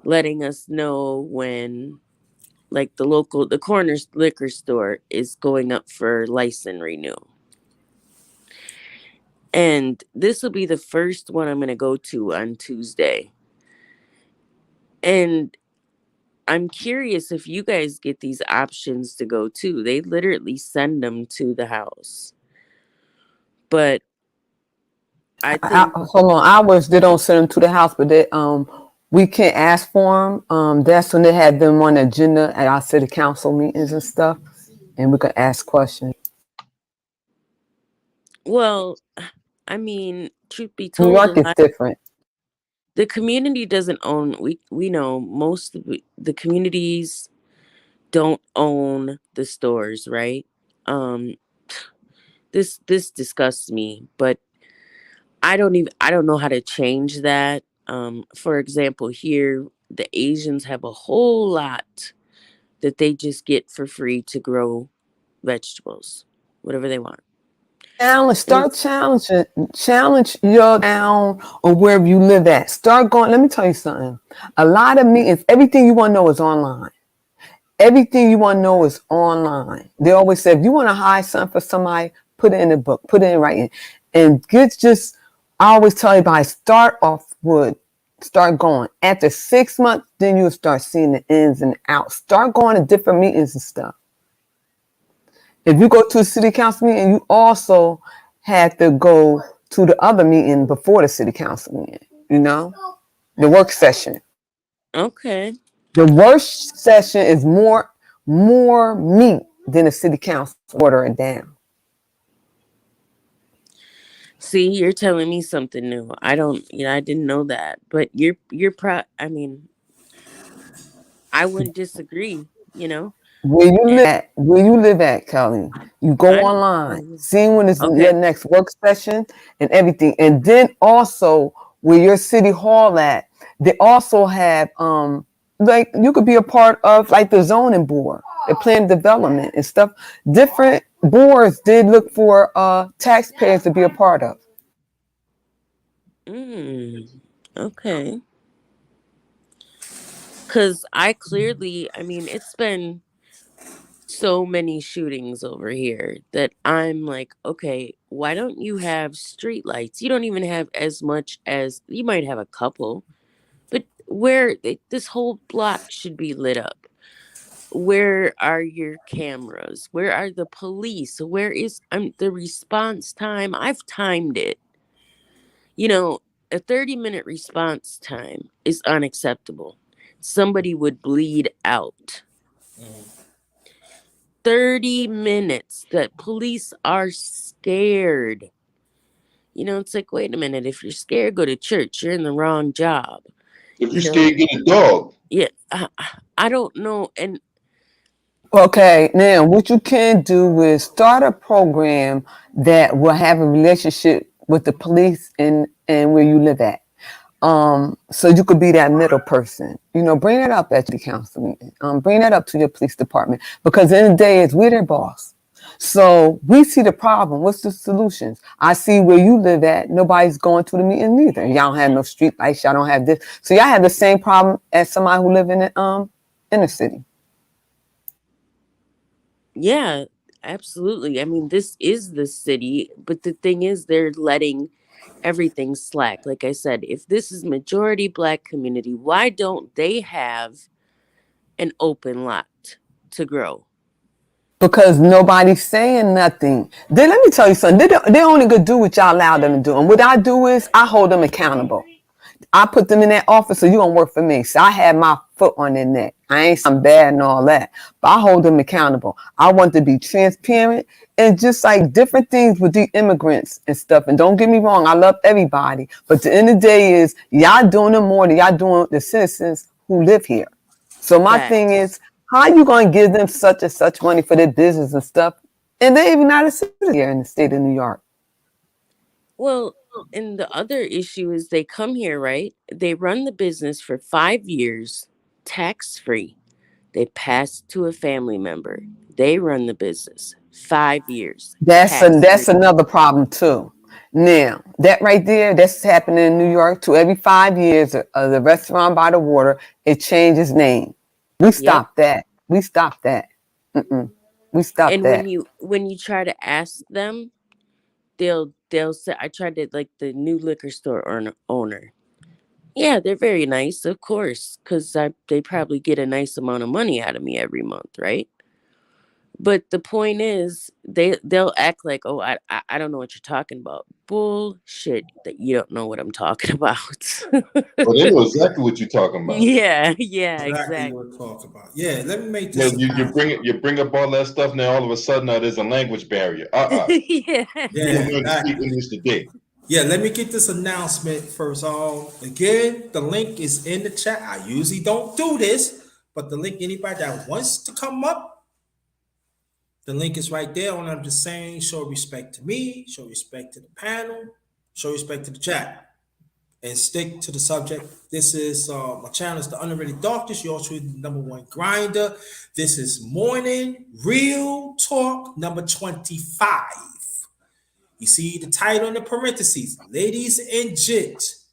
letting us know when like the corner's liquor store is going up for license renewal. And this will be the first one I'm going to go to on Tuesday. And I'm curious if you guys get these options to go to. They literally send them to the house. But I think, Hold on. Hours they don't send them to the house, but they we can't ask for them. That's when they have them on the agenda at our city council meetings and stuff, and we can ask questions. well, I mean, truth be New told, York is different. the community doesn't own. We know most of the communities don't own the stores, right? Um, this disgusts me, but I don't know how to change that. For example, here the Asians have a whole lot that they just get for free to grow vegetables, whatever they want. And Start it's challenge your town or wherever you live at. Start going. Let me tell you something. A lot of meetings, everything you want to know is online. Everything you want to know is online. They always say if you want to hide something for somebody, put it in a book, put it in writing, and I always tell everybody start going. After 6 months, then you'll start seeing the ins and outs. Start going to different meetings and stuff. If you go to a city council meeting, you also have to go to the other meeting before the city council meeting, the work session. okay. The work session is more meat than the city council order it down. See, you're telling me something new. I don't, I didn't know that. But you're I mean, I wouldn't disagree. And Where you live at, Kelly, you go I'm online, oh, see when is your okay. next work session and everything. And then also where your city hall at, they also have like you could be a part of like the zoning board, the plan development and stuff. Different boards did look for taxpayers to be a part of. Mm, Okay. Because I mean, it's been so many shootings over here that I'm like, okay, why don't you have street lights? You don't even have as much as you might have a couple, but this whole block should be lit up. Where are your cameras? Where are the police? Where is the response time? I've timed it. You know, a 30-minute response time is unacceptable. Somebody would bleed out. 30 minutes that police are scared. It's like, wait a minute, if you're scared, go to church. You're in the wrong job. If you're scared, get a dog. Yeah, I don't know. And Okay, now what you can do is start a program that will have a relationship with the police and where you live at. So you could be that middle person. Bring that up at the council meeting. Bring that up to your police department because in the day is we're their boss. So we see the problem. What's the solutions? I see where you live at. Nobody's going to the meeting neither. Y'all don't have no street lights. Y'all don't have this. So y'all have the same problem as somebody who live in the inner city. yeah, absolutely. I mean, this is the city, but the thing is, they're letting everything slack. Like I said, if this is majority Black community, why don't they have an open lot to grow? Because nobody's saying nothing. Then let me tell you something. They only gonna do what y'all allow them to do. And what I do is I hold them accountable. I put them in that office, so you gonna work for me. So I have my foot on their neck. I ain't some bad and all that, but I hold them accountable. I want to be transparent and just like different things with the immigrants and stuff. And don't get me wrong, I love everybody, but the end of the day is y'all doing them more than y'all doing the citizens who live here. So my thing Facts. is, how you gonna give them such and such money for their business and stuff, and they even not a citizen here in the state of New York? Well, and the other issue is they come here, right? They run the business for 5 years, tax free. They pass to a family member. They run the business 5 years, tax That's free. another problem too. Now that right there, that's happening in New York too. Every 5 years, the restaurant by the water it changes name. We Yep. stopped that. We stopped that. We stopped And when that. you try to ask them, they'll say, I tried to, like, the new liquor store owner. Yeah, they're very nice, of course, because they probably get a nice amount of money out of me every month, right? But the point is, they'll act like, oh, I don't know what you're talking about. Bullshit that you don't know what I'm talking about. But they know exactly what you're talking about. Yeah, Exactly what exactly. we're talking about. Yeah, let me make Yeah, this you bring up all that stuff. Now all of a sudden, now there's a language barrier. Yeah. You don't Yeah, learn to speak exactly. English today. Yeah, let me get this announcement first. Again, the link is in the chat. I usually don't do this, but the link, anybody that wants to come up, the link is right there. And I'm just saying, show respect to me, show respect to the panel, show respect to the chat, and stick to the subject. This is my channel is the Underrated Doctors. You're also the number one grinder. This is morning real talk number 25. You see the title in the parentheses, ladies and gents,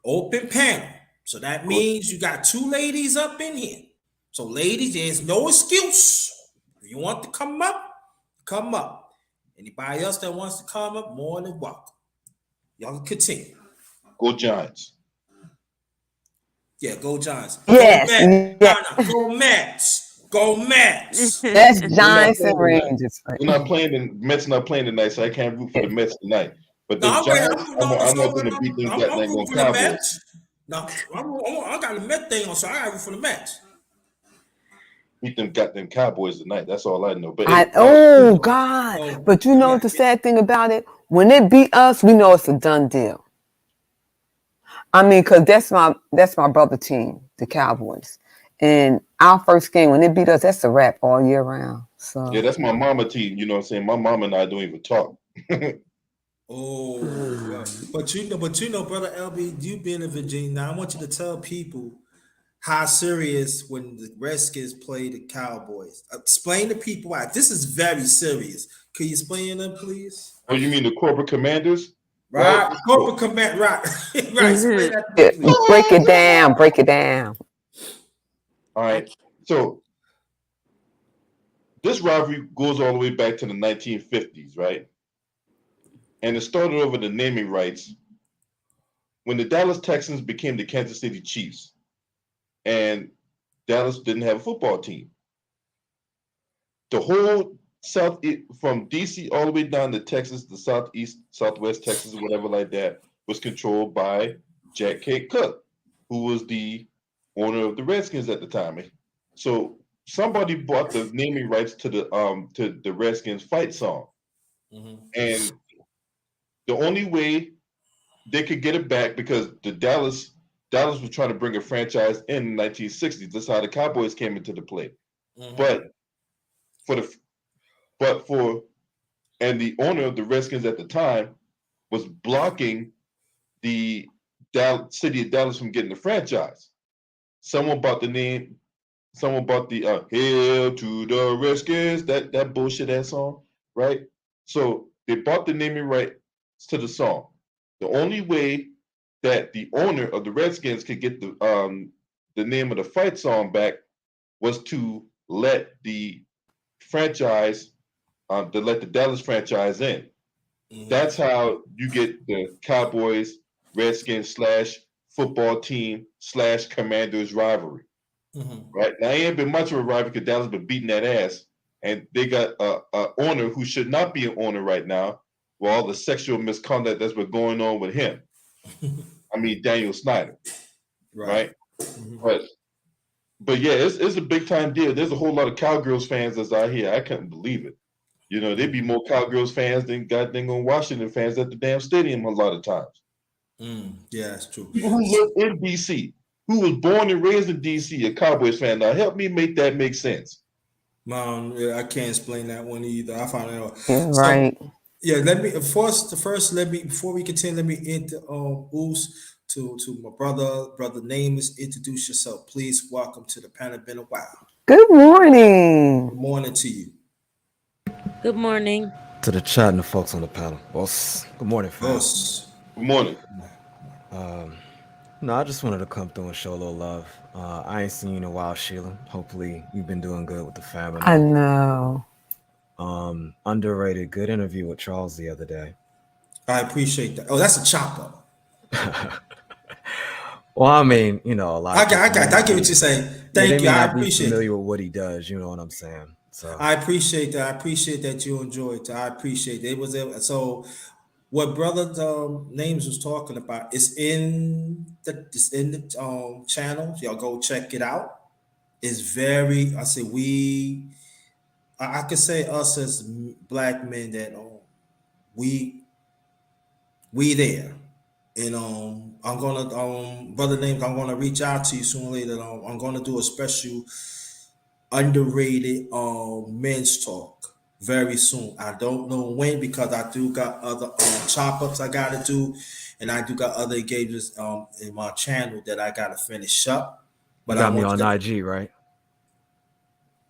open panel. So that Good. means you got two ladies up in here. So ladies, there's no excuse. If you want to come up, come up. Anybody else that wants to come up, more than welcome. Y'all can continue. Go Giants. Yeah, go Giants. Go Yes, Mets. yeah. No, go Mets. Go Mets. That's They're not Giants and playing tonight. Rangers. They're not playing. The Mets not playing tonight, so I can't root for the Mets tonight. But No, the I'm ready. Giants, I want them to beat them I'm goddamn rooting for the Cowboys. Mets. No, I got the Met thing on, so I got to root for the Mets. Beat them goddamn Cowboys tonight. That's all I know. But Oh God! Oh, But you know yeah. what the sad thing about it? When they beat us, we know it's a done deal. I mean, cause that's my brother team, the Cowboys, and our first game when they beat us, that's a wrap all year round. yeah, So that's my mama team. You know what I'm saying? My mom and I don't even talk. Oh, but you know, brother LB, you being in Virginia now, I want you to tell people how serious when the Redskins play the Cowboys. Explain to people why this is very serious. Could you explain them, please? Oh, you mean the corporate commanders? Right. right? Corporate command. Right. Right. Explain that to Yeah, me, please. break it down. Break it down. All I right. So this rivalry goes all the way back to the 1950s, right? And it started over the naming rights when the Dallas Texans became the Kansas City Chiefs, and Dallas didn't have a football team. The whole south from DC all the way down to Texas, the southeast, southwest Texas, or whatever like that, was controlled by Jack K. Cook, who was the owner of the Redskins at the time. So somebody bought the naming rights to the Redskins fight song, Mhm. and the only way they could get it back because Dallas was trying to bring a franchise in the 1960s. That's how the Cowboys came into the play. Mhm. But for the but for and the owner of the Redskins at the time was blocking the city of Dallas from getting the franchise. Someone bought the name. Someone bought the "Hail to the Redskins" that bullshit ass song, right? So they bought the naming rights to the song. The only way that the owner of the Redskins could get the name of the fight song back was to let the franchise to let the Dallas franchise in. Mhm. That's how you get the Cowboys, Redskins slash football team slash Commanders rivalry, Mhm. right? Now, it ain't been much of a rivalry because Dallas been beating that ass, and they got a owner who should not be an owner right now with all the sexual misconduct that's been going on with him. I mean, Daniel Snyder, Right. right? Mhm. But but yeah, it's a big time deal. There's a whole lot of Cowgirls fans that's out here. I couldn't believe it. You know, there'd be more Cowgirls fans than goddamn Washington fans at the damn stadium a lot of times. Yeah, that's true. People who live in DC, who was born and raised in DC, a Cowboys fan. Now help me make that make sense. Yeah, I can't explain that one either. I found out. Yeah, So right. yeah, let me first let me before we continue, let me introduce to my brother name is introduce yourself, please. Welcome to the panel. Been a while. Good morning. Good morning to you. Good morning. To the chat and the folks on the panel. Well, good morning, fam. Boss. Good morning. No, I just wanted to come through and show a little love. I ain't seen you in a while, Sheila. Hopefully, you've been doing good with the family. I know. Underrated, good interview with Charles the other day. I appreciate that. Oh, that's a chopper. Well, I mean, a lot of people may I not get what be, you're saying. yeah, they Thank you. may I not be appreciate it. familiar with what he does. You know what I'm saying? So, I appreciate that. I appreciate that you enjoyed it. I appreciate it. It was so what brother names was talking about is in the channel. Y'all go check it out. It's very I say I could say us as black men that we we there. And I'm gonna brother names. I'm gonna reach out to you sooner or later. I'm gonna do a special underrated men's talk very soon. I don't know when because I do got other chop ups I gotta do, and I do got other engagements in my channel that I gotta finish up. you But I got me want on to. IG, right?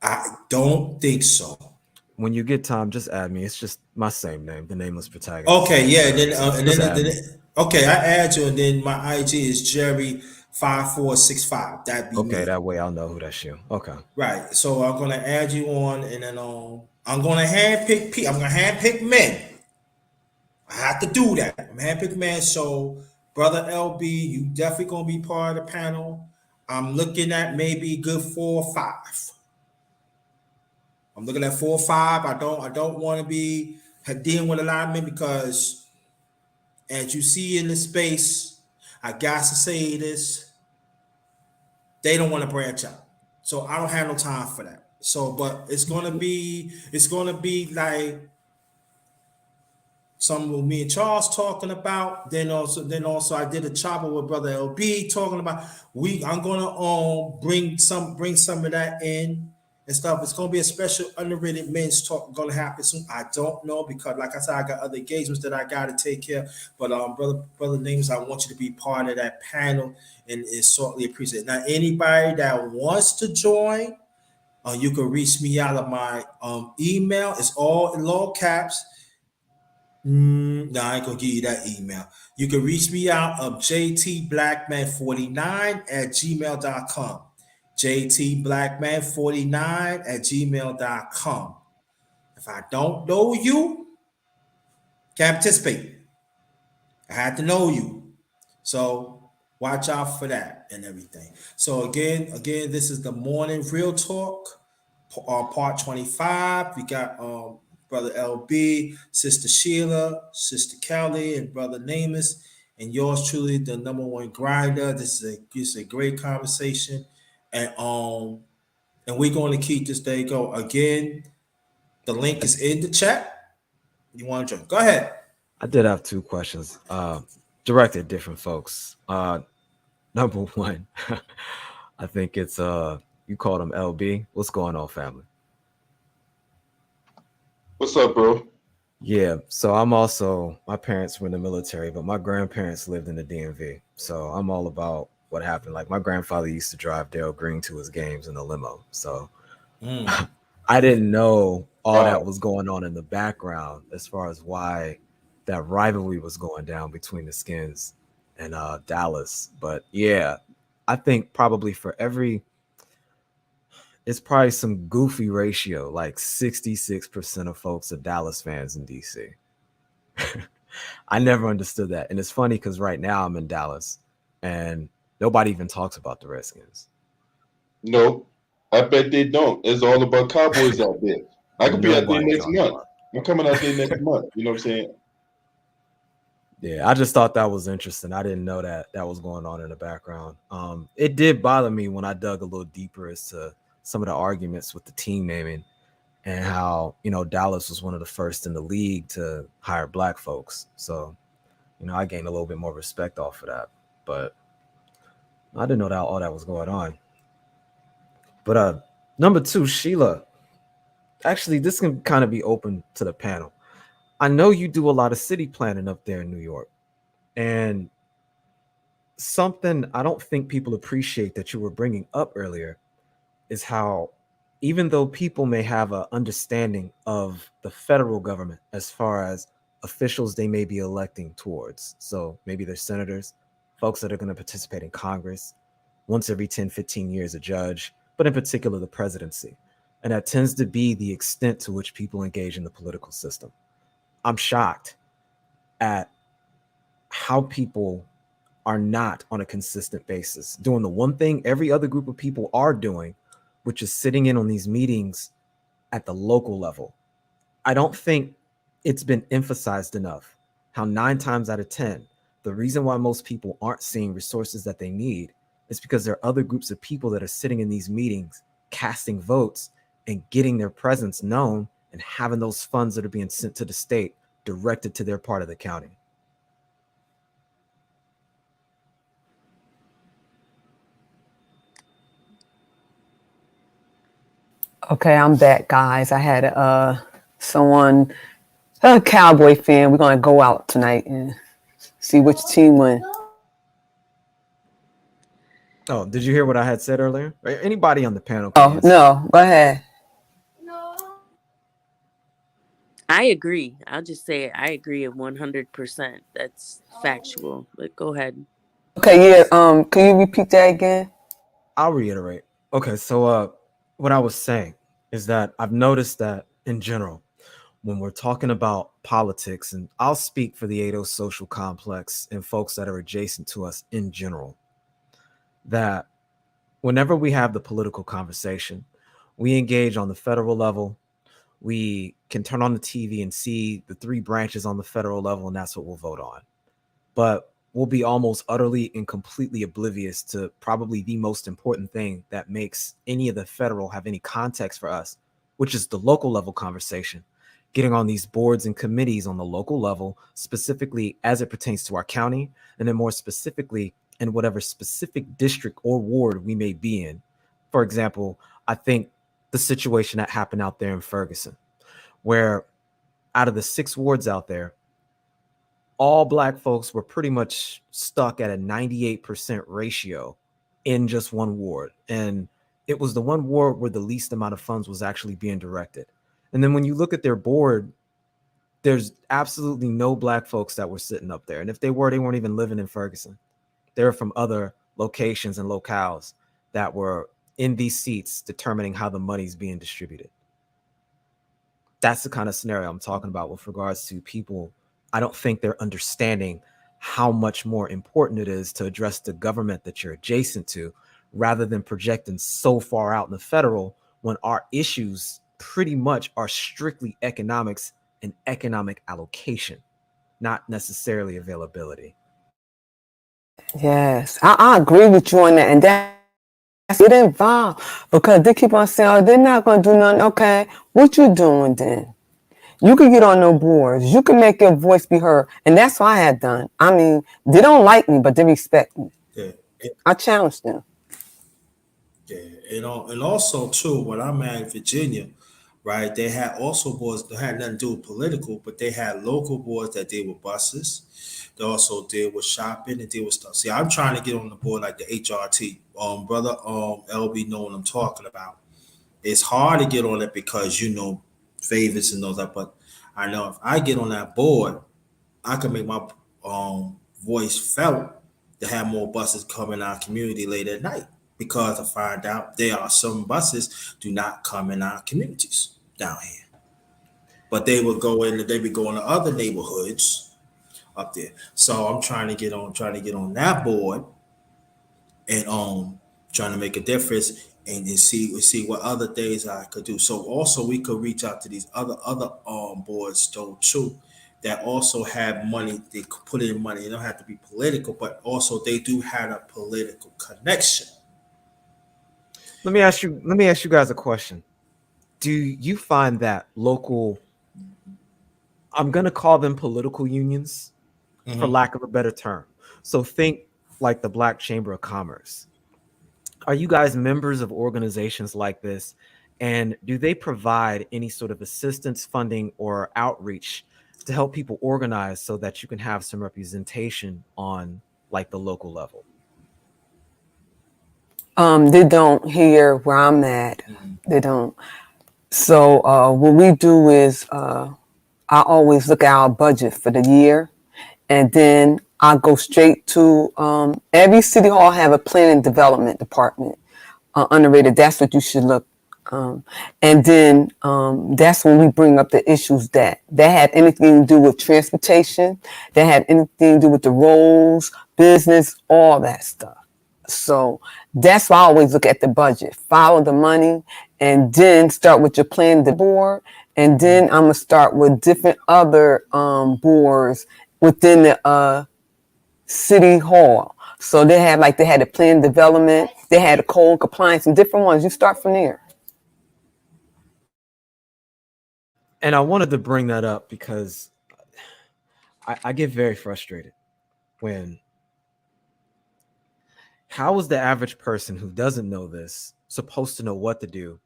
I don't think so. When you get time, just add me. It's just my same name, the nameless protagonist. Okay, yeah, So and just then, add me. okay, I add you, and then my IG is Jerry5465. That'd be Okay, me. that way I'll know who that's you. Okay. Right. So I'm gonna add you on, and then I'm gonna handpick. I'm gonna handpick men. I have to do that. I'm handpick men. So brother LB, you definitely gonna be part of the panel. I'm looking at maybe good 4 or 5. I'm looking at 4 or 5. I don't want to be dealing with a lot of men because as you see in the space, I got to say this. They don't want to branch out. So I don't have no time for that. So, but it's gonna be like some of me and Charles talking about. Then also I did a chopper with brother LB talking about. I'm gonna bring some of that in and stuff. It's gonna be a special underrated men's talk gonna happen soon. I don't know because like I said, I got other engagements that I gotta take care of. But brother names, I want you to be part of that panel and it's certainly appreciated. Now anybody that wants to join, you can reach me out of my email. It's all in low caps. No, I ain't gonna give you that email. You can reach me out of jtblackman49 at gmail.com. jtblackman49 at gmail.com. If I don't know you, can't participate. I had to know you. So watch out for that and everything. So again, this is the morning real talk, part 25. We got brother LB, sister Sheila, sister Kelly, and brother Namus, and yours truly, the number one grinder. This is a great conversation, and we're going to keep this day go. Again, the link is in the chat. You want to join? Go ahead. I did have two questions, directed at different folks. Number one, I think it's you called him LB. What's going on, family? What's up, bro? Yeah, so my parents were in the military, but my grandparents lived in the DMV. So I'm all about what happened. Like my grandfather used to drive Dale Green to his games in a limo. So Mm. I didn't know all that Wow. was going on in the background as far as why that rivalry was going down between the Skins and Dallas. But yeah, I think probably for every it's probably some goofy ratio, like 66% of folks are Dallas fans in DC. I never understood that. And it's funny because right now I'm in Dallas and nobody even talks about the Redskins. No, I bet they don't. It's all about Cowboys out there. I could be out there Nobody next talks month. about I'm coming out there next month. You know what I'm saying? it. Yeah, I just thought that was interesting. I didn't know that that was going on in the background. It did bother me when I dug a little deeper as to some of the arguments with the team naming and how, Dallas was one of the first in the league to hire black folks. So, I gained a little bit more respect off of that. But I didn't know that all that was going on. But number two, Sheila, actually, this can kind of be open to the panel. I know you do a lot of city planning up there in New York. And something I don't think people appreciate that you were bringing up earlier is how even though people may have an understanding of the federal government as far as officials they may be electing towards, so maybe they're senators, folks that are going to participate in Congress, once every 10, 15 years, a judge, but in particular, the presidency. And that tends to be the extent to which people engage in the political system. I'm shocked at how people are not on a consistent basis doing the one thing every other group of people are doing, which is sitting in on these meetings at the local level. I don't think it's been emphasized enough how 9 times out of 10, the reason why most people aren't seeing resources that they need is because there are other groups of people that are sitting in these meetings, casting votes and getting their presence known and having those funds that are being sent to the state directed to their part of the county. Okay, I'm back, guys. I had someone, a Cowboy fan. We're gonna go out tonight and see which team win. Oh, did you hear what I had said earlier? Anybody on the panel can Oh answer. no, go ahead. I agree. I'll just say it. I agree at 100%. That's factual. But go ahead. Okay, yeah. Can you repeat that again? I'll reiterate. Okay, so what I was saying is that I've noticed that in general, when we're talking about politics, and I'll speak for the Ado social complex and folks that are adjacent to us in general, that whenever we have the political conversation, we engage on the federal level. We can turn on the TV and see the three branches on the federal level, and that's what we'll vote on. But we'll be almost utterly and completely oblivious to probably the most important thing that makes any of the federal have any context for us, which is the local level conversation, getting on these boards and committees on the local level, specifically as it pertains to our county, and then more specifically in whatever specific district or ward we may be in. For example, I think the situation that happened out there in Ferguson, where out of the 6 wards out there, all black folks were pretty much stuck at a 98% ratio in just one ward. And it was the one ward where the least amount of funds was actually being directed. And then when you look at their board, There's absolutely no black folks that were sitting up there. And if they were, they weren't even living in Ferguson. They were from other locations and locales that were in these seats determining how the money's being distributed. That's the kind of scenario I'm talking about with regards to people. I don't think they're understanding how much more important it is to address the government that you're adjacent to rather than projecting so far out in the federal when our issues pretty much are strictly economics and economic allocation, not necessarily availability. Yes, I agree with you on that, and that's get involved because they keep on saying, "Oh, they're not going to do nothing." Okay, what you doing then? You can get on no boards. You can make your voice be heard, and that's what I had done. I mean, they don't like me, but they respect me. Yeah. I challenged them. Yeah, and also too, when I'm at in Virginia, right? They had also boards that had nothing to do with political, but they had local boards that deal with buses. They also deal with shopping and deal with stuff. See, I'm trying to get on the board like the HRT. Brother, LB know what I'm talking about. It's hard to get on it because favorites and those that. But I know if I get on that board, I can make my voice felt to have more buses come in our community late at night because I find out there are some buses do not come in our communities down here. But they would go in, they would go into other neighborhoods up there. So I'm trying to get on that board and trying to make a difference and see what other things I could do. So also we could reach out to these other boards though too that also have money. They could put in money. It don't have to be political, but also they do have a political connection. Let me ask you guys a question. Do you find that local, I'm going to call them political unions for Mm-hmm. lack of a better term. So think like the Black Chamber of Commerce. Are you guys members of organizations like this? And do they provide any sort of assistance, funding, or outreach to help people organize so that you can have some representation on like the local level? They don't hear where I'm at. They don't. So what we do is I always look at our budget for the year, and then I go straight to every city hall have a planning development department. Underrated. That's what you should look. And then that's when we bring up the issues that had anything to do with transportation, that had anything to do with the roads, business, all that stuff. So that's why I always look at the budget, follow the money, and then start with your plan the board. And then I'm gonna start with different other boards within the city hall. So they had a plan development, they had a code compliance, and different ones. You start from there. And I wanted to bring that up because I get very frustrated when, how is the average person who doesn't know this supposed to know what to do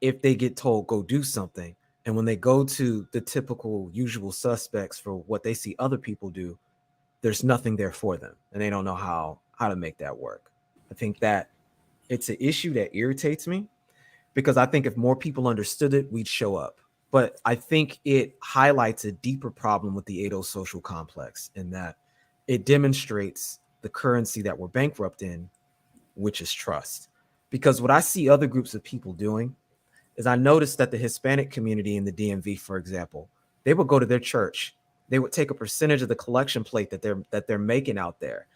if they get told go do something, and when they go to the typical usual suspects for what they see other people do, there's nothing there for them and they don't know how to make that work. I think that it's an issue that irritates me because I think if more people understood it, we'd show up. But I think it highlights a deeper problem with the Ado social complex in that it demonstrates the currency that we're bankrupt in, which is trust. Because what I see other groups of people doing is I noticed that the Hispanic community in the DMV, for example, they would go to their church. They would take a percentage of the collection plate that they're making out there,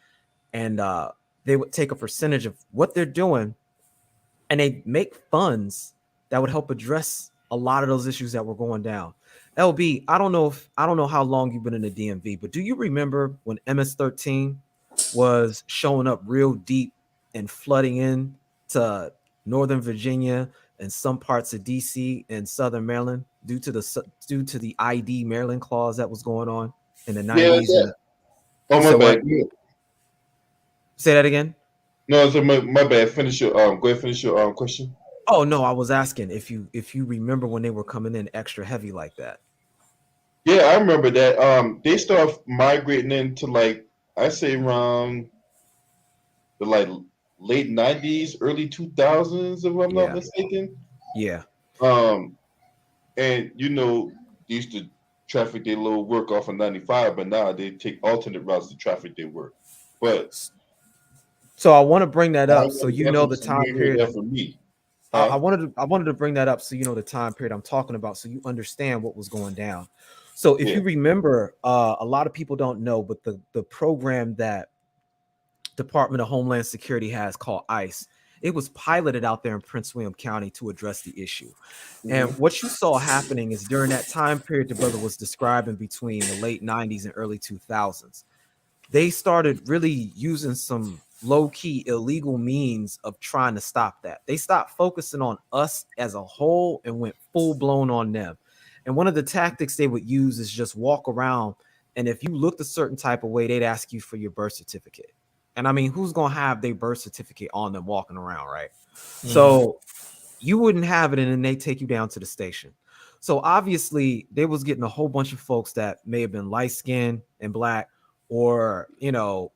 and they would take a percentage of what they're doing, and they make funds that would help address a lot of those issues that were going down. LB, I don't know how long you've been in the DMV, but do you remember when MS-13 was showing up real deep and flooding in to Northern Virginia and some parts of DC and Southern Maryland due to the ID Maryland clause that was going on in the Yeah, 90s? And oh you my said bad. what? Say that again. No, so my bad. Finish your go ahead, finish your question. Oh no, I was asking if you remember when they were coming in extra heavy like that. Yeah, I remember that. They start migrating into like I say around the like late '90s, early 2000s, if I'm not Yeah, mistaken. yeah, Um, and they used to. traffic their little work off of 95, but now they take alternate routes to traffic their work. But So I want to bring that I up so wasn't you know definitely the so you time ain't heard period. that from me. I Huh? wanted to bring that up so you know the time period I'm talking about, so you understand what was going down. So if Yeah. you remember, a lot of people don't know, but the program that Department of Homeland Security has called ICE, it was piloted out there in Prince William County to address the issue. And Mm-hmm. what you saw happening is during that time period the brother was describing between the late 90s and early 2000s, they started really using some low-key illegal means of trying to stop that. They stopped focusing on us as a whole and went full-blown on them. And one of the tactics they would use is just walk around, and if you looked a certain type of way, they'd ask you for your birth certificate. And I mean, who's gonna have their birth certificate on them walking around, right? So you wouldn't have it, and then they take you down to the station. So obviously they was getting a whole bunch of folks that may have been light skinned and black, or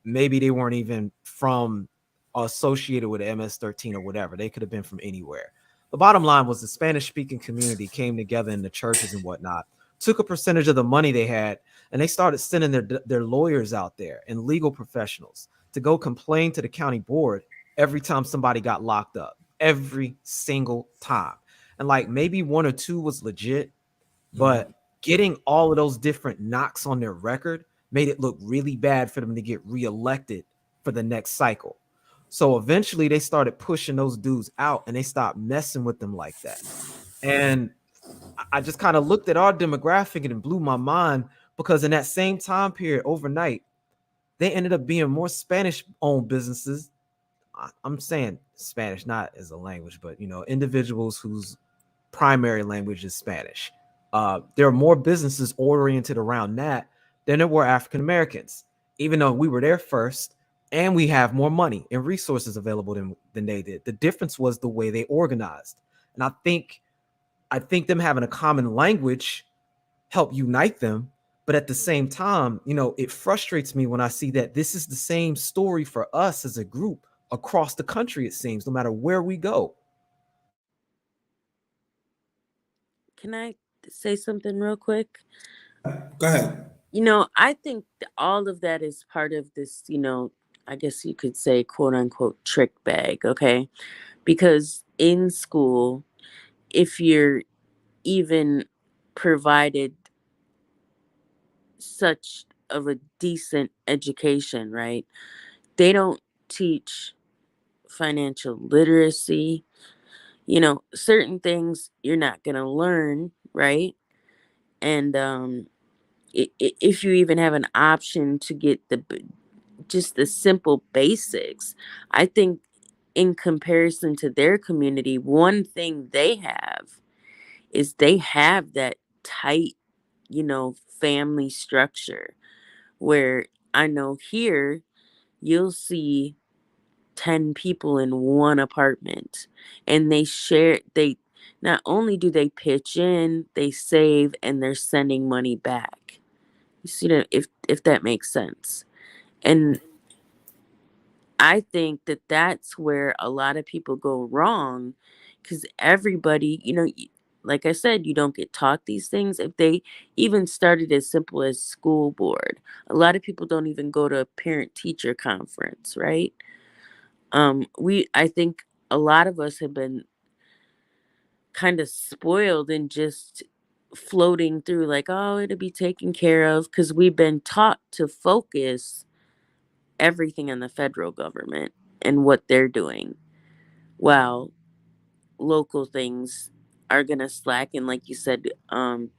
maybe they weren't even from associated with MS-13 or whatever. They could have been from anywhere. The bottom line was the Spanish speaking community came together in the churches and whatnot, took a percentage of the money they had, and they started sending their lawyers out there and legal professionals to go complain to the county board every time somebody got locked up, every single time. And like maybe one or two was legit, but getting all of those different knocks on their record made it look really bad for them to get reelected for the next cycle. So eventually they started pushing those dudes out and they stopped messing with them like that. And I just kind of looked at our demographic and it blew my mind, because in that same time period overnight, they ended up being more Spanish owned businesses. I'm saying Spanish not as a language, but individuals whose primary language is Spanish. There are more businesses oriented around that than there were African Americans, even though we were there first and we have more money and resources available than they did. The difference was the way they organized. And I think them having a common language helped unite them. But at the same time, it frustrates me when I see that this is the same story for us as a group across the country, it seems, no matter where we go. Can I say something real quick? Go ahead. I think all of that is part of this, I guess you could say, quote unquote, trick bag, okay? Because in school, if you're even provided such of a decent education, right? They don't teach financial literacy, certain things you're not going to learn, right? And if you even have an option to get just the simple basics, I think in comparison to their community, one thing they have is they have that tight, family structure, where I know here you'll see 10 people in one apartment, and they not only do they pitch in, they save, and they're sending money back. You see that, if that makes sense. And I think that that's where a lot of people go wrong, because everybody, like I said, you don't get taught these things. If they even started as simple as school board, a lot of people don't even go to a parent teacher conference, right? I think a lot of us have been kind of spoiled and just floating through, like, oh, it'll be taken care of, because we've been taught to focus everything on the federal government and what they're doing, while local things are gonna slack and, like you said,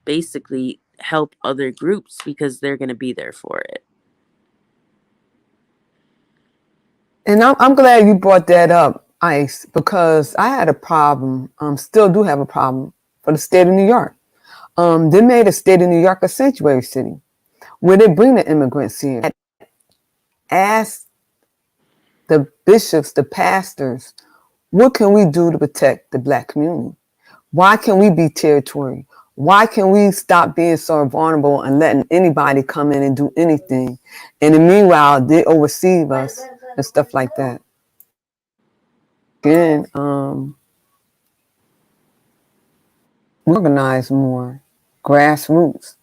basically help other groups because they're gonna be there for it. And I'm glad you brought that up, Ice, because I had a problem, still do have a problem for the state of New York. They made the state of New York a sanctuary city where they bring the immigrants here. Ask the bishops, the pastors, what can we do to protect the Black community? Why can we be territory? Why can we stop being so vulnerable and letting anybody come in and do anything? And in the meanwhile, they oversee us and stuff like that. Again, we organize more, grassroots.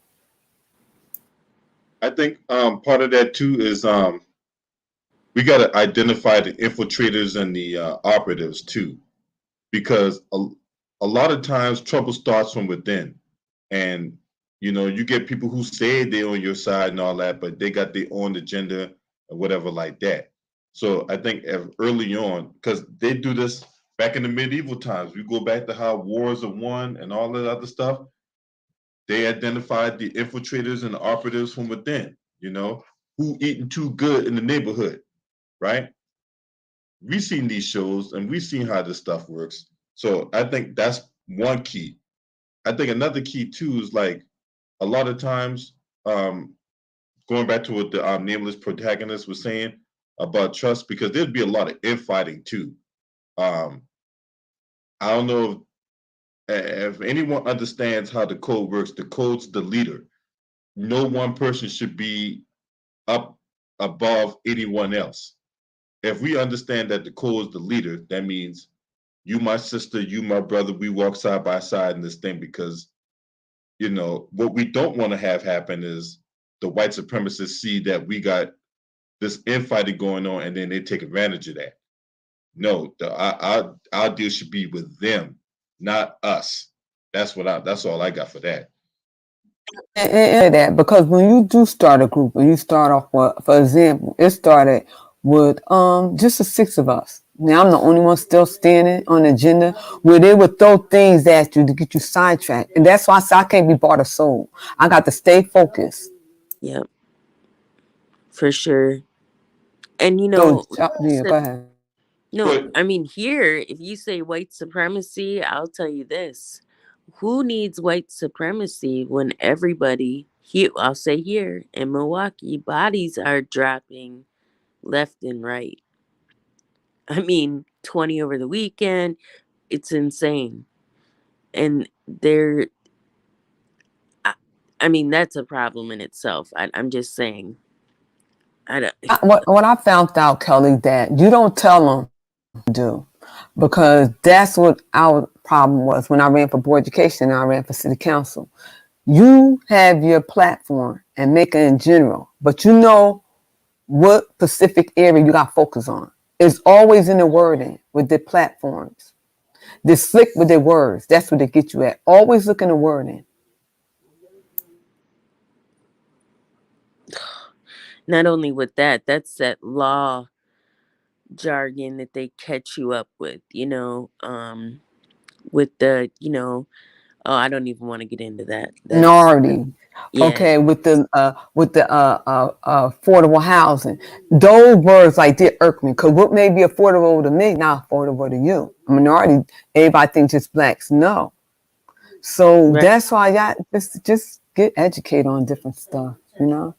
I think part of that too is we got to identify the infiltrators and the operatives too, because a lot of times trouble starts from within, and you get people who say they're on your side and all that, but they got their own agenda or whatever like that. So I think early on, because they do this back in the medieval times, we go back to how wars are won and all that other stuff. They identified the infiltrators and the operatives from within. Who eating too good in the neighborhood, right? We've seen these shows and we've seen how this stuff works. So I think that's one key. I think another key too is like a lot of times, going back to what the nameless protagonist was saying about trust, because there'd be a lot of infighting too. Um, I don't know if anyone understands how the code works. The code's the leader. No one person should be up above anyone else. If we understand that the code is the leader, that means you, my sister, you, my brother, we walk side by side in this thing, because what we don't want to have happen is the white supremacists see that we got this infighting going on and then they take advantage of that. No, our deal should be with them, not us. That's all I got for that. And that because when you do start a group, and you start off for example, it started with just the six of us. Now I'm the only one still standing on the agenda where they would throw things at you to get you sidetracked, and that's why I say I can't be bought or sold. I got to stay focused. Yep, for sure. And So yeah, said, go ahead. no, But I mean, here, if you say white supremacy, I'll tell you this. Who needs white supremacy when everybody here, I'll say here in Milwaukee, bodies are dropping left and right? I mean, 20 over the weekend, it's insane. And I, I mean, that's a problem in itself. I'm just saying. I don't, What I found out, Kelly, that you don't tell them do, because that's what our problem was when I ran for board education and I ran for city council. You have your platform and make it in general, but you know what specific area you got to focus on. It's always in the wording with the platforms. They're slick with their words. That's what they get you at. Always look in the wording. not only with that, that's that law jargon that they catch you up with, with the, oh, I don't even want to get into that. Minority. Yeah, Okay, with the affordable housing, those words like that irk me. Cause what may be affordable to me, not affordable to you. A minority, everybody thinks just blacks. No, so right. that's why y'all just get educated on different stuff. You know.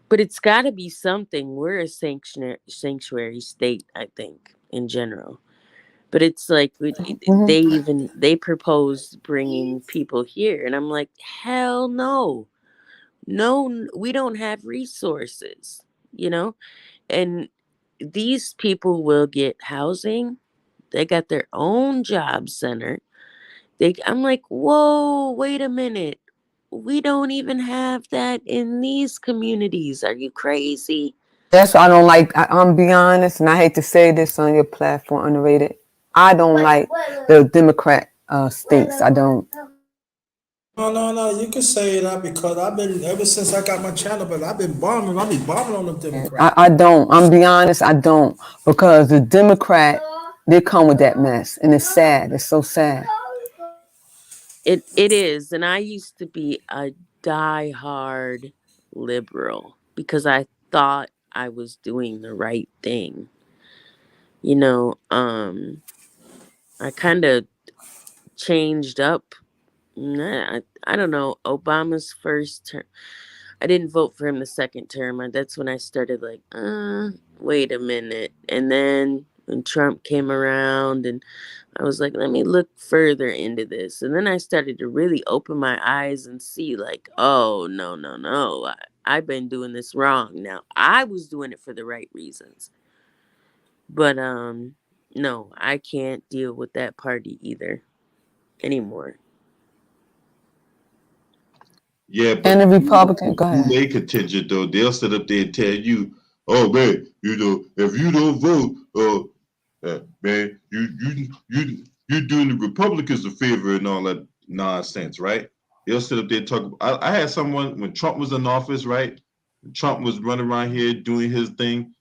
But it's got to be something. We're a sanctuary state, I think, in general. But it's like Mm-hmm. they proposed bringing people here, and I'm like, hell no, no, we don't have resources, you know. And these people will get housing. They got their own job center. I'm like, whoa, wait a minute. We don't even have that in these communities. Are you crazy? That's why I don't like. I'm be honest, and I hate to say this on your platform, underrated. I don't like the Democrat states. I don't. No, no, no. You can say that because I've been ever since I got my channel, but I've been bombing. I be bombing on them Democrats. I don't. I'm be honest. I don't, because the Democrat, they come with that mess, and it's sad. It's so sad. It is, and I used to be a diehard liberal because I thought I was doing the right thing. You know, I kind of changed up. I don't know, Obama's first term. I didn't vote for him the second term. That's when I started like, wait a minute. And then when Trump came around, and I was like, let me look further into this. And then I started to really open my eyes and see, like, oh, no, no, no. I've been doing this wrong. Now, I was doing it for the right reasons. But no, I can't deal with that party either anymore. Yeah, but And the Republican, go ahead. Kool-Aid contingent though, they'll sit up there and tell you, "Oh man, if you don't vote, man, you're doing the Republicans a favor and all that nonsense, right?" They'll sit up there and talk. I had someone when Trump was in office, right? Trump was running around here doing his thing.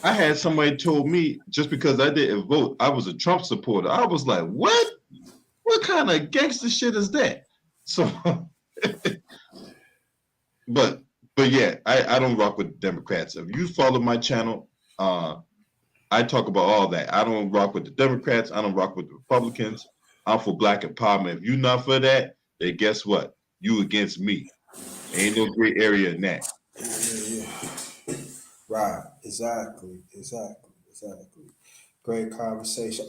I had somebody told me just because I didn't vote, I was a Trump supporter. I was like, what? What kind of gangster shit is that? So, but yeah, I don't rock with Democrats. If you follow my channel, I talk about all that. I don't rock with the Democrats. I don't rock with the Republicans. I'm for black empowerment. If you're not for that, then guess what? You against me. Ain't no gray area in that. Yeah. Right. Exactly. Great conversation.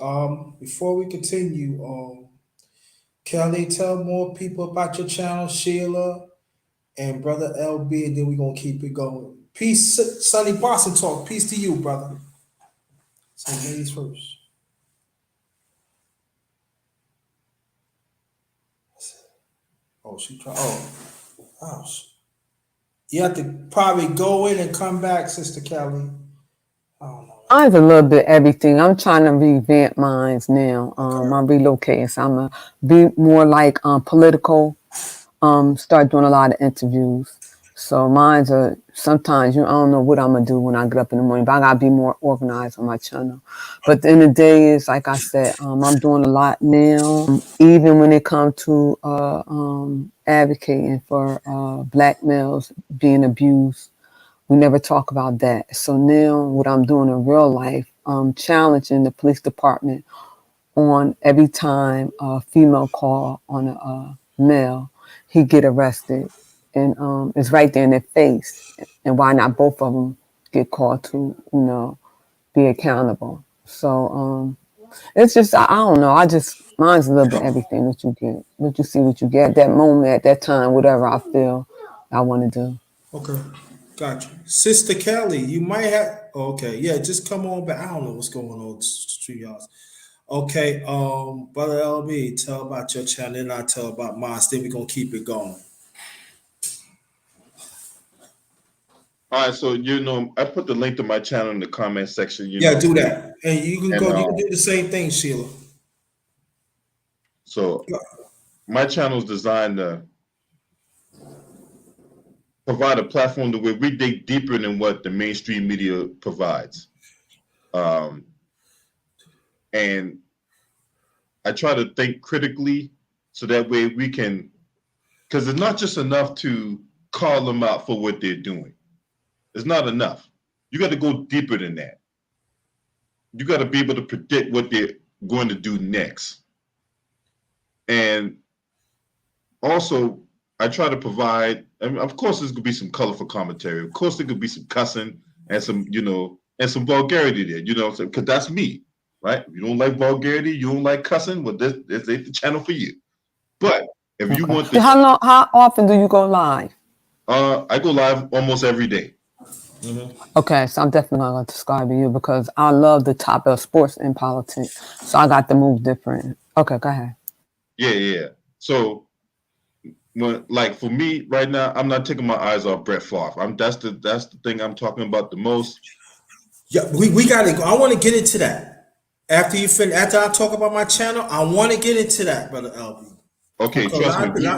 Before we continue, Kelly, tell more people about your channel, Sheila and brother LB, and then we're gonna keep it going. Peace, Sonny Boston talk. Peace to you, brother. So ladies first. Oh, she try. Oh. You have to probably go in and come back, Sister Kelly. I don't know. Mine's a little bit everything. I'm trying to revamp mine's now. I'm relocating, so I'm gonna be more like political. Start doing a lot of interviews. So mine's are sometimes I don't know what I'm gonna do when I get up in the morning, but I gotta be more organized on my channel. But at the end of the day is like I said, I'm doing a lot now. Even when it comes to advocating for black males being abused. We never talk about that. So now what I'm doing in real life, I'm challenging the police department on every time a female call on a male, he get arrested. And it's right there in their face. And why not both of them get called to, be accountable. So it's just, I don't know. Mine's a little bit everything what you get. What you see, what you get at that moment, at that time, whatever I feel I want to do. Okay, got you. Sister Kelly, you might have. Okay, yeah, just come on back. I don't know what's going on, street yards. Okay, brother LB, tell about your channel, and I tell about mine. Then we're gonna keep it going. All right, so I put the link to my channel in the comment section. Yeah, do that, and you can and go. You can do the same thing, Sheila. so my channel is designed to provide a platform to where we dig deeper than what the mainstream media provides, and I try to think critically so that way we can, because it's not just enough to call them out for what they're doing. It's not enough. You got to go deeper than that. You got to be able to predict what they're going to do next. And also, I try to provide, and of course, there's going to be some colorful commentary. Of course, there could be some cussing and some vulgarity there, because that's me, right? If you don't like vulgarity, you don't like cussing, well, this ain't the channel for you. But if you want How often do you go live? I go live almost every day. Mm-hmm. Okay, so I'm definitely going to subscribe to you because I love the topic of sports and politics. So I got to move different. Okay, go ahead. Yeah. So for me right now, I'm not taking my eyes off Brett Favre. That's the thing I'm talking about the most. Yeah, we gotta go. I want to get into that after you finish. After I talk about my channel, I want to get into that, brother LB. Okay, trust me.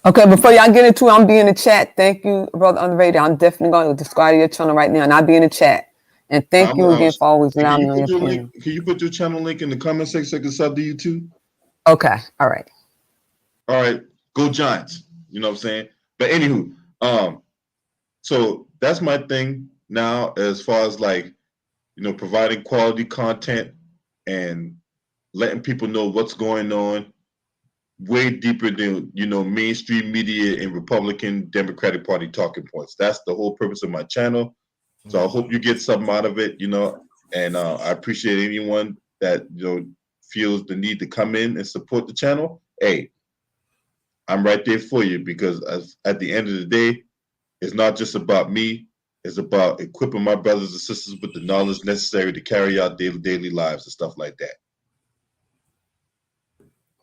Okay, before y'all get into it, I'm be in the chat. Thank you, brother Underrated. I'm definitely going to subscribe to your channel right now, and I'll be in the chat. And thank you again for always allowing me on your channel. Can you put your channel link in the comment section so I can sub to you too? Okay, all right. All right, go Giants. You know what I'm saying? But anywho, so that's my thing now as far as providing quality content and letting people know what's going on way deeper than mainstream media and Republican Democratic Party talking points. That's the whole purpose of my channel. So I hope you get something out of it, and I appreciate anyone that feels the need to come in and support the channel. Hey, I'm right there for you because at the end of the day, it's not just about me. It's about equipping my brothers and sisters with the knowledge necessary to carry out daily lives and stuff like that.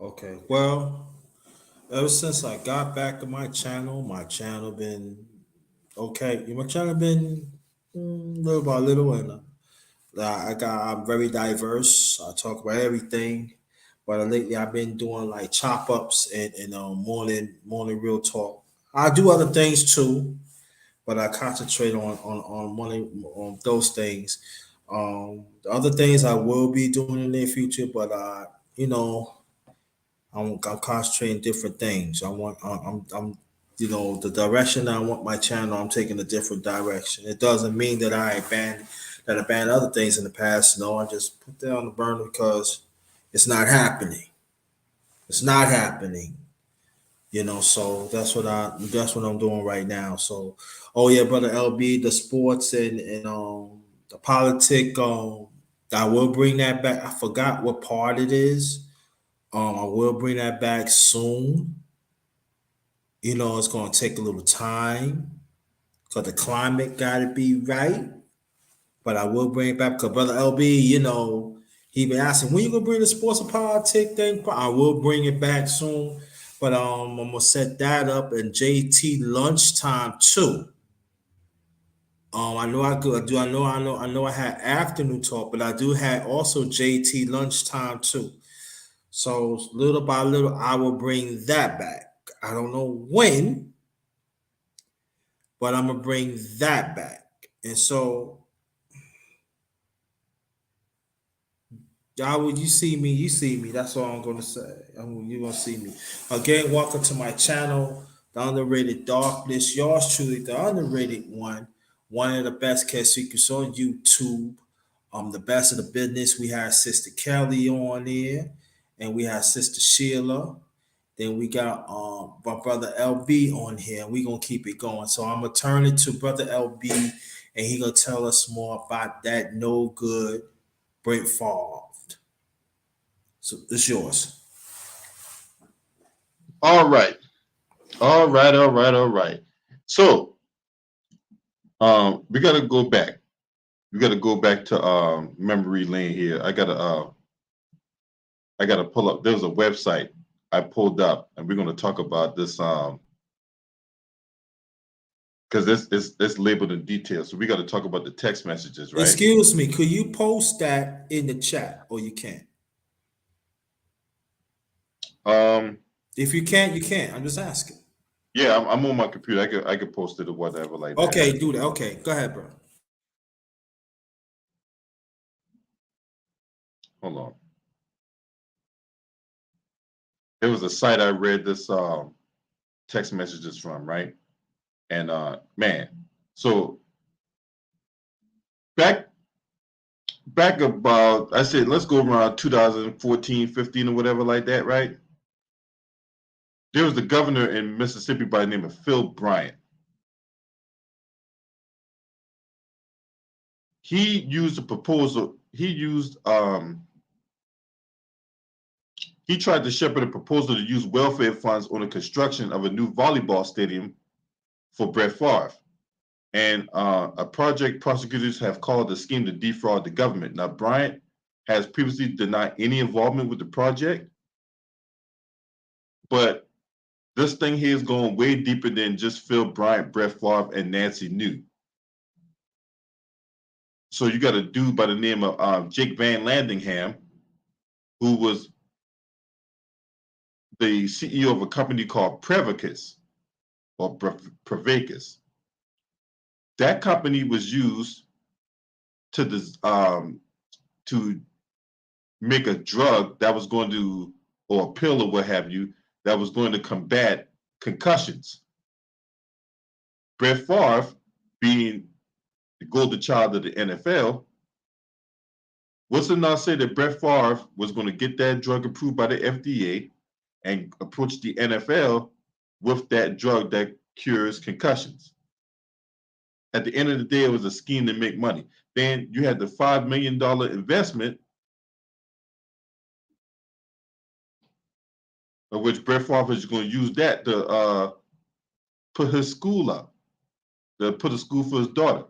Okay, well, Ever since I got back to my channel been okay. My channel been little by little, and I'm very diverse. I talk about everything, but lately I've been doing like chop ups and morning real talk. I do other things too, but I concentrate on morning on those things. The other things I will be doing in the near future, but you know, I'm concentrating different things. The direction I want my channel. I'm taking a different direction. It doesn't mean that I banned other things in the past. No, I just put that on the burner because it's not happening. It's not happening. So that's what I'm doing right now. So, oh yeah, brother LB, the sports and the politic. I will bring that back. I forgot what part it is. I will bring that back soon. It's going to take a little time because the climate got to be right. But I will bring it back because Brother LB, he been asking when you gonna bring the sports and politics thing. I will bring it back soon. But I'm gonna set that up in JT lunchtime too. I know I could do. I know. I had afternoon talk, but I do have also JT lunchtime too. So little by little, I will bring that back. I don't know when, but I'm gonna bring that back. And so, y'all, when you see me, you see me. That's all I'm gonna say. You're gonna see me again. Welcome to my channel, the underrated darkness. Yours truly, the underrated one of the best cat secrets on YouTube. The best of the business. We had Sister Kelly on there, and we had Sister Sheila. Then we got my brother LB on here. We gonna keep it going. So I'm gonna turn it to brother LB, and he gonna tell us more about that no good Brent Favre. So it's yours. All right. All right. All right. All right. So we gotta go back. We gotta go back to memory lane here. I gotta pull up. There's a website I pulled up, and we're gonna talk about this because it's labeled in detail. So we gotta talk about the text messages, right? Excuse me, could you post that in the chat or you can't? Um If you can't, you can't. I'm just asking. yeah, I'm on my computer. I could post it or whatever like that. Okay, do that. Okay, go ahead, bro. Hold on. There was a site I read this text messages from, right? And man, so back about I said let's go around 2014, 15 or whatever like that, right? There was the governor in Mississippi by the name of Phil Bryant. He used a proposal. He tried to shepherd a proposal to use welfare funds on the construction of a new volleyball stadium for Brett Favre. And a project prosecutors have called the scheme to defraud the government. Now, Bryant has previously denied any involvement with the project, but this thing here is going way deeper than just Phil Bryant, Brett Favre, and Nancy New. So you got a dude by the name of Jake Van Landingham, who was the CEO of a company called Prevacus or Prevacus. That company was used to make a drug that was going to, or a pill or what have you, that was going to combat concussions. Brett Favre, being the golden child of the NFL, what's to not say that Brett Favre was going to get that drug approved by the FDA and approach the NFL with that drug that cures concussions? At the end of the day, it was a scheme to make money. Then you had the $5 million investment, of which Brett Favre is going to use that to put his school up, to put a school for his daughter,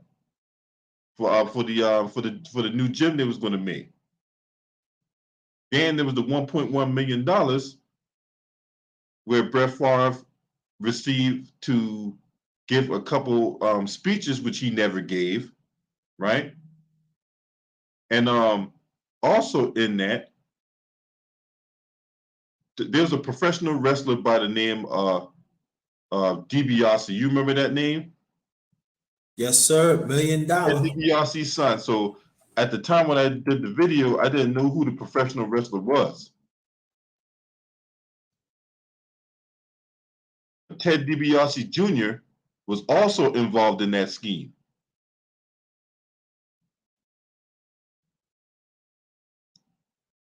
for the new gym they was going to make. Then there was the $1.1 million where Brett Favre received to give a couple speeches, which he never gave, right? And also in that, there's a professional wrestler by the name of DiBiase. You remember that name? Yes, sir. $1 million. Ted DiBiase's son. So at the time when I did the video, I didn't know who the professional wrestler was. Ted DiBiase Jr. was also involved in that scheme.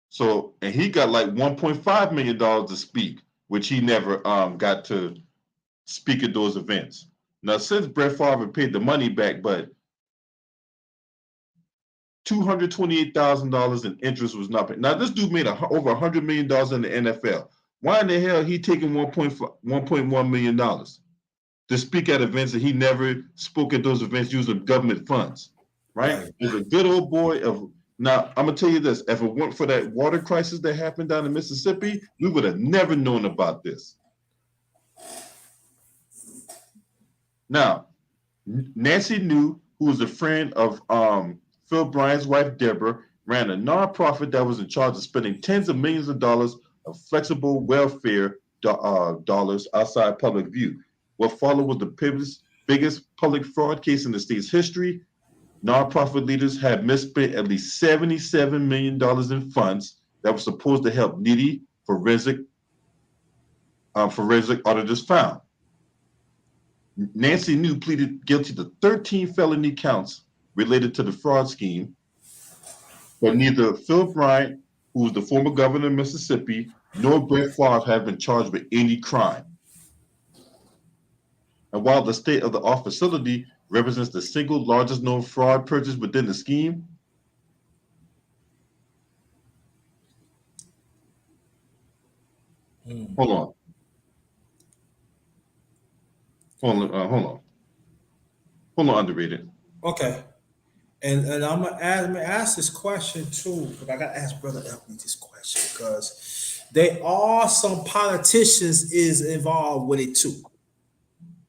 So, and he got like $1.5 million to speak, which he never got to speak at those events. Now, since Brett Favre paid the money back, but $228,000 in interest was not paid. Now, this dude made over $100 million in the NFL. Why in the hell he taking $1.1 million to speak at events that he never spoke at those events using government funds? Right? He's a good old boy of. Now, I'm gonna tell you this: if it weren't for that water crisis that happened down in Mississippi, we would have never known about this. Now, Nancy New, who was a friend of Phil Bryant's wife, Deborah, ran a nonprofit that was in charge of spending tens of millions of dollars of flexible welfare dollars outside public view. What followed was the biggest public fraud case in the state's history. Nonprofit leaders had misspent at least $77 million in funds that were supposed to help needy forensic auditors found. Nancy New pleaded guilty to 13 felony counts related to the fraud scheme, but neither Phil Bryant, who was the former governor of Mississippi, nor Brett Favre have been charged with any crime. And while the state of the art facility represents the single largest known fraud purchase within the scheme, hold on, underrated. Okay. And I'm gonna ask this question too, but I gotta ask Brother Elton this question because there are some politicians is involved with it too.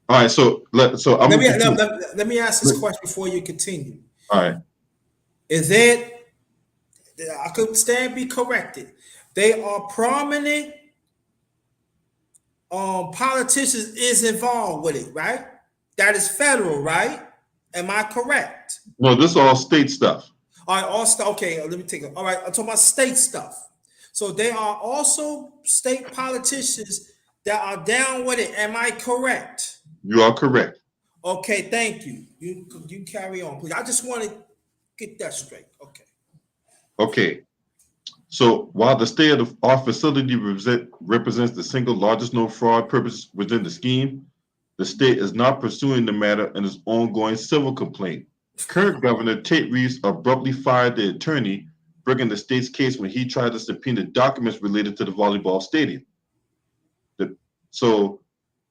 All right, so let me ask this question before you continue. All right. Is it? I could stand be corrected. They are prominent politicians is involved with it, right? That is federal, right? Am I correct? No, this is all state stuff. All right, all stuff. Okay, let me take it. All right, I'm talking about state stuff. So there are also state politicians that are down with it. Am I correct? You are correct. Okay, thank you. You carry on, please. I just want to get that straight. Okay. Okay. So while the state of our facility represents the single largest known fraud purpose within the scheme, the state is not pursuing the matter in its ongoing civil complaint. Current Governor Tate Reeves abruptly fired the attorney bringing the state's case when he tried to subpoena documents related to the volleyball stadium. So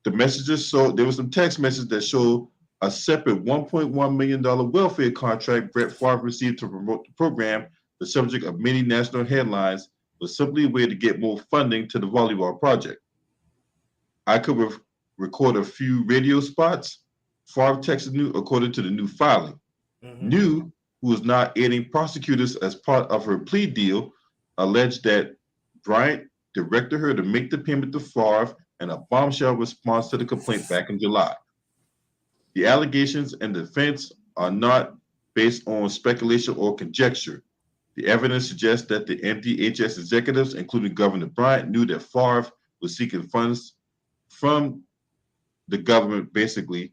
the messages showed there was some text messages that showed a separate $1.1 million welfare contract Brett Favre received to promote the program, the subject of many national headlines, was simply a way to get more funding to the volleyball project. I could record a few radio spots. Favre texted New according to the new filing. New, who is now aiding prosecutors as part of her plea deal, alleged that Bryant directed her to make the payment to Favre in a bombshell response to the complaint back in July. The allegations and defense are not based on speculation or conjecture. The evidence suggests that the MDHS executives, including Governor Bryant, knew that Favre was seeking funds from the government, basically.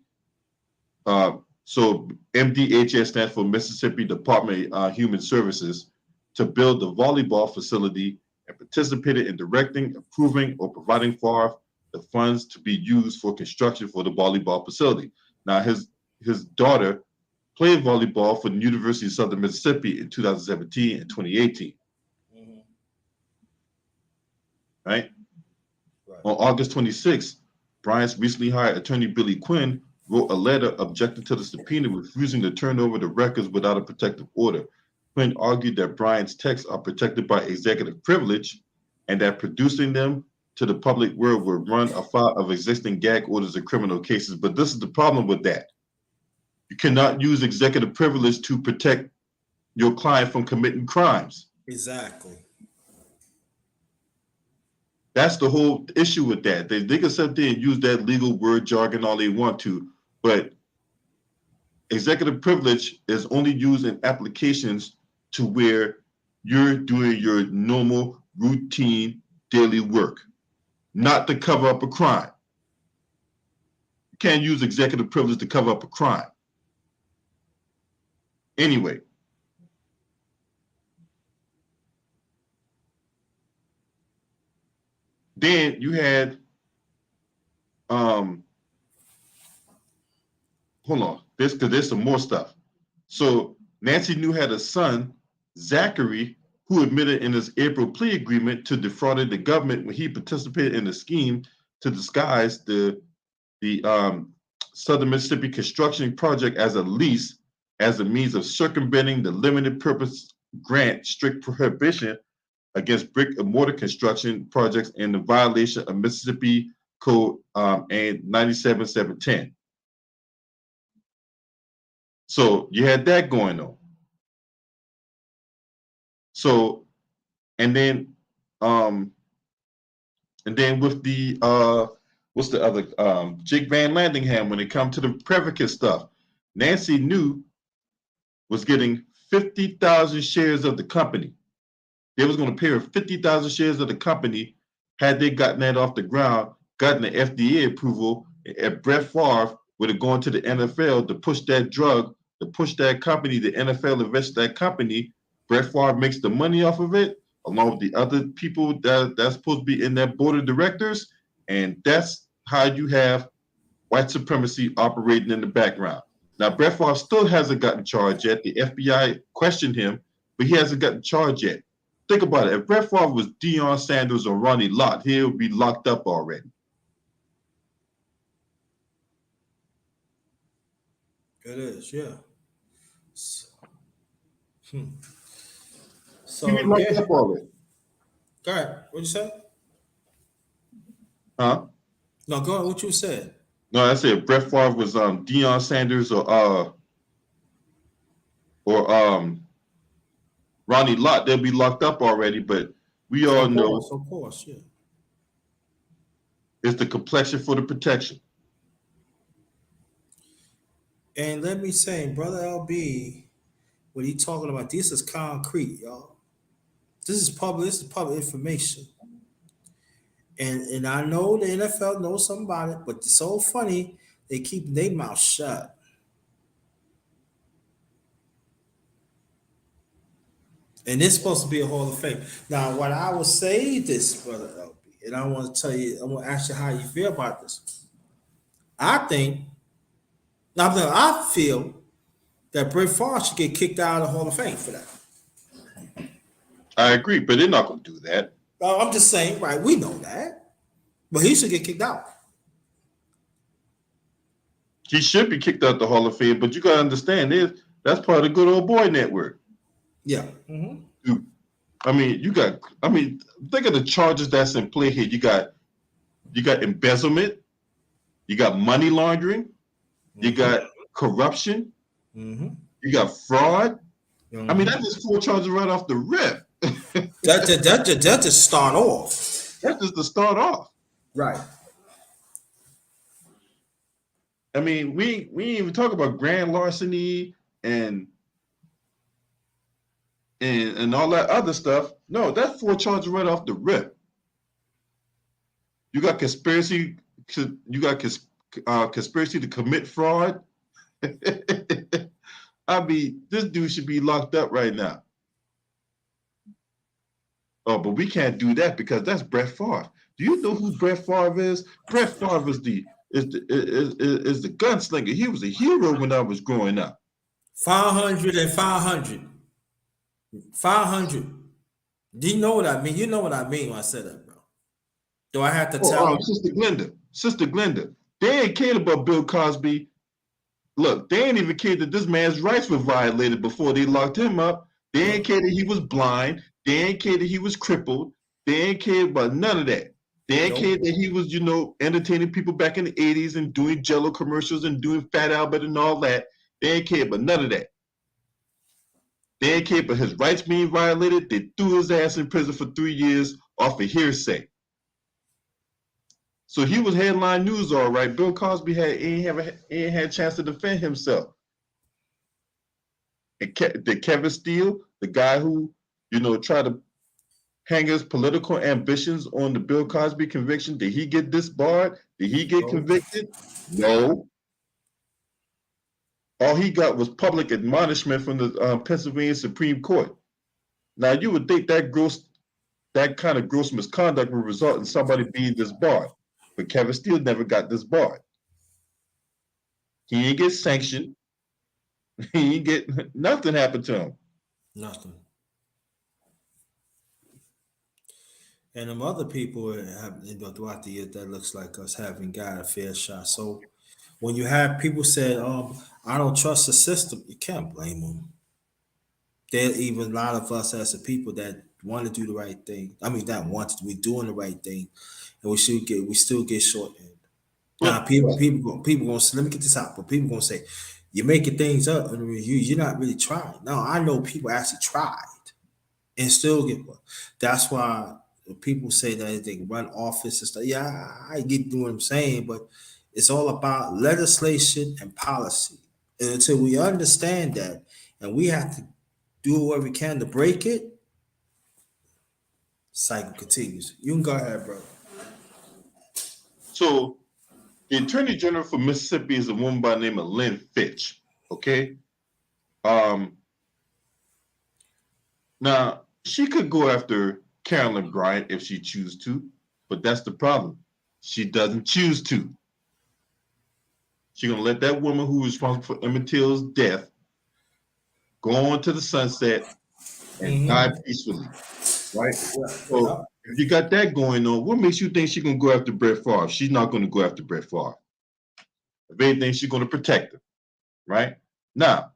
So MDHS stands for Mississippi Department of Human Services, to build the volleyball facility and participated in directing, approving, or providing Favre the funds to be used for construction for the volleyball facility. Now, his daughter played volleyball for the University of Southern Mississippi in 2017 and 2018. Right? On August 26th, Bryant's recently hired attorney Billy Quinn wrote a letter objecting to the subpoena, refusing to turn over the records without a protective order. Quinn argued that Bryant's texts are protected by executive privilege and that producing them to the public world will run afoul of existing gag orders in criminal cases. But this is the problem with that. You cannot use executive privilege to protect your client from committing crimes. Exactly. That's the whole issue with that. They can sit there and use that legal word jargon all they want to, but executive privilege is only used in applications to where you're doing your normal, routine, daily work, not to cover up a crime. You can't use executive privilege to cover up a crime. Anyway. Then you had, hold on, there's some more stuff. So Nancy New had a son, Zachary, who admitted in his April plea agreement to defrauding the government when he participated in a scheme to disguise the Southern Mississippi construction project as a lease as a means of circumventing the limited purpose grant strict prohibition against brick and mortar construction projects in the violation of Mississippi Code and 97-710. So you had that going on. So, and then with the what's the other Jake Van Landingham, when it comes to the predicate stuff, Nancy New was getting 50,000 shares of the company. They was going to pay her 50,000 shares of the company had they gotten that off the ground, gotten the FDA approval, and Brett Favre would have gone to the NFL to push that drug, to push that company. The NFL invests that company. Brett Favre makes the money off of it, along with the other people that's supposed to be in that board of directors. And that's how you have white supremacy operating in the background. Now, Brett Favre still hasn't gotten charged yet. The FBI questioned him, but he hasn't gotten charged yet. Think about it. If Brett Favre was Deion Sanders or Ronnie Lott, he would be locked up already. It is, yeah. He'd So be locked yeah. up already. Go ahead. What'd you say? Huh? No, go ahead. What you said? No, I said Brett Favre was Deion Sanders or Ronnie Lott, they'll be locked up already, but we all know Of course, yeah. it's the complexion for the protection. And let me say, Brother LB, what he talking about, this is concrete, y'all. This is public information. And I know the NFL knows something about it, but it's so funny, they keep their mouth shut. And it's supposed to be a Hall of Fame. Now, what I will say this, Brother LB, and I want to tell you, I want to ask you how you feel about this. I feel that Brett Favre should get kicked out of the Hall of Fame for that. I agree, but they're not going to do that. I'm just saying, right? We know that, but he should get kicked out. He should be kicked out the Hall of Fame, but you got to understand this. That's part of the good old boy network. Yeah. Mm-hmm. I mean, think of the charges that's in play here. You got embezzlement, you got money laundering, you got corruption, you got fraud. I mean, that's just 4 charges right off the rip. that just start off. That's just to start off. Right. I mean, we ain't even talk about grand larceny and all that other stuff. No, that's 4 charges right off the rip. You got conspiracy. You got conspiracy to commit fraud. I mean, this dude should be locked up right now. Oh, but we can't do that because that's Brett Favre. Do you know who Brett Favre is? Brett Favre is the gunslinger. He was a hero when I was growing up. 500 and 500. 500. Do you know what I mean? You know what I mean when I said that, bro. Do I have to tell you? Sister Glenda. They ain't cared about Bill Cosby. Look, they ain't even cared that this man's rights were violated before they locked him up. They ain't cared that he was blind. They ain't cared that he was crippled. They ain't cared about none of that. They didn't Nope. care that he was, entertaining people back in the 80s and doing Jello commercials and doing Fat Albert and all that. They didn't care about none of that. They didn't care about his rights being violated. They threw his ass in prison for 3 years off of hearsay. So he was headline news, all right. Bill Cosby ain't had a chance to defend himself. And Kevin Steele, the guy who, tried to hang his political ambitions on the Bill Cosby conviction, did he get disbarred? Did he get convicted? No. All he got was public admonishment from the Pennsylvania Supreme Court. Now, you would think that kind of gross misconduct would result in somebody being disbarred. But Kevin Steele never got disbarred. He didn't get sanctioned. He didn't get nothing happened to him. Nothing. And them other people have, throughout the years that looks like us haven't got a fair shot. So when you have people say, I don't trust the system, you can't blame them. There even a lot of us as a people that want to do the right thing. I mean, not want to, we're doing the right thing, and we still get short end. Now, people gonna say, let me get this out, but people gonna say, you're making things up and you're not really trying. No, I know people actually tried and still get one. That's why people say that they run office and stuff. Yeah, I get what I'm saying, but it's all about legislation and policy. And until we understand that, and we have to do what we can to break it, cycle continues. You can go ahead, bro. So the Attorney General for Mississippi is a woman by the name of Lynn Fitch. Okay. Now she could go after Carolyn Bryant if she chooses to, but that's the problem. She doesn't choose to. She's gonna let that woman who was responsible for Emmett Till's death go on to the sunset and die peacefully. Right? So if you got that going on, what makes you think she's gonna go after Brett Favre? She's not gonna go after Brett Favre. If anything, she's gonna protect him. Right? Now,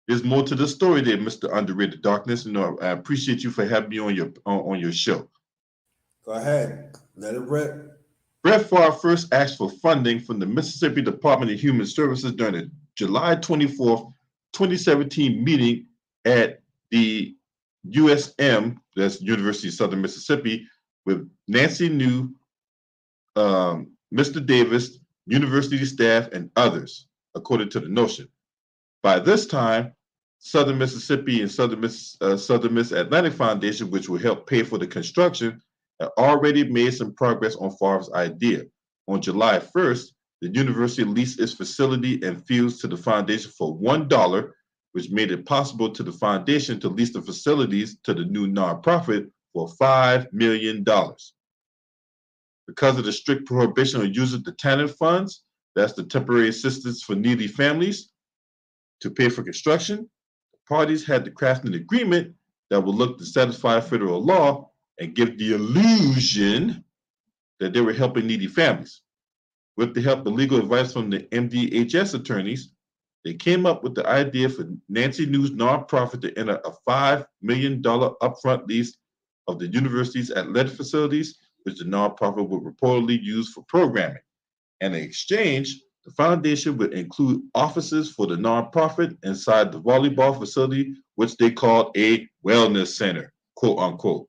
there's more to the story there, Mr. Underrated Darkness. I appreciate you for having me on your show. Go ahead. Let it rip. Brett Favre first asked for funding from the Mississippi Department of Human Services during the July 24th, 2017 meeting at the USM, that's University of Southern Mississippi, with Nancy New, Mr. Davis, university staff, and others, according to the notion. By this time, Southern Mississippi and Southern Miss Atlantic Foundation, which will help pay for the construction, had already made some progress on Favre's idea. On July 1st, the university leased its facility and fields to the foundation for $1, which made it possible to the foundation to lease the facilities to the new nonprofit for $5 million. Because of the strict prohibition on using the TANF funds, that's the temporary assistance for needy families, to pay for construction, the parties had to craft an agreement that would look to satisfy federal law and give the illusion that they were helping needy families. With the help of legal advice from the MDHS attorneys, they came up with the idea for Nancy New's nonprofit to enter a $5 million upfront lease of the university's athletic facilities, which the nonprofit would reportedly use for programming. And in exchange, the foundation would include offices for the nonprofit inside the volleyball facility, which they called a wellness center, quote unquote.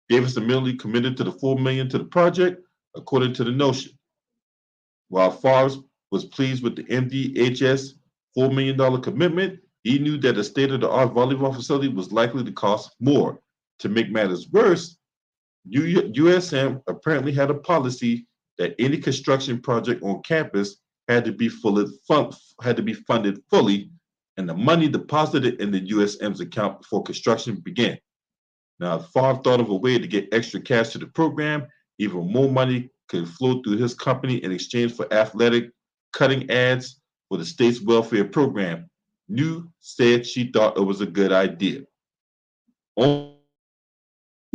Davis immediately committed to the $4 million to the project, according to the notion. While Favre was pleased with the MDHS $4 million commitment, he knew that a state-of-the-art volleyball facility was likely to cost more. To make matters worse, USM apparently had a policy that any construction project on campus had to be funded fully, and the money deposited in the USM's account before construction began. Now, if Favre thought of a way to get extra cash to the program, even more money could flow through his company in exchange for athletic cutting ads for the state's welfare program. New said she thought it was a good idea. Only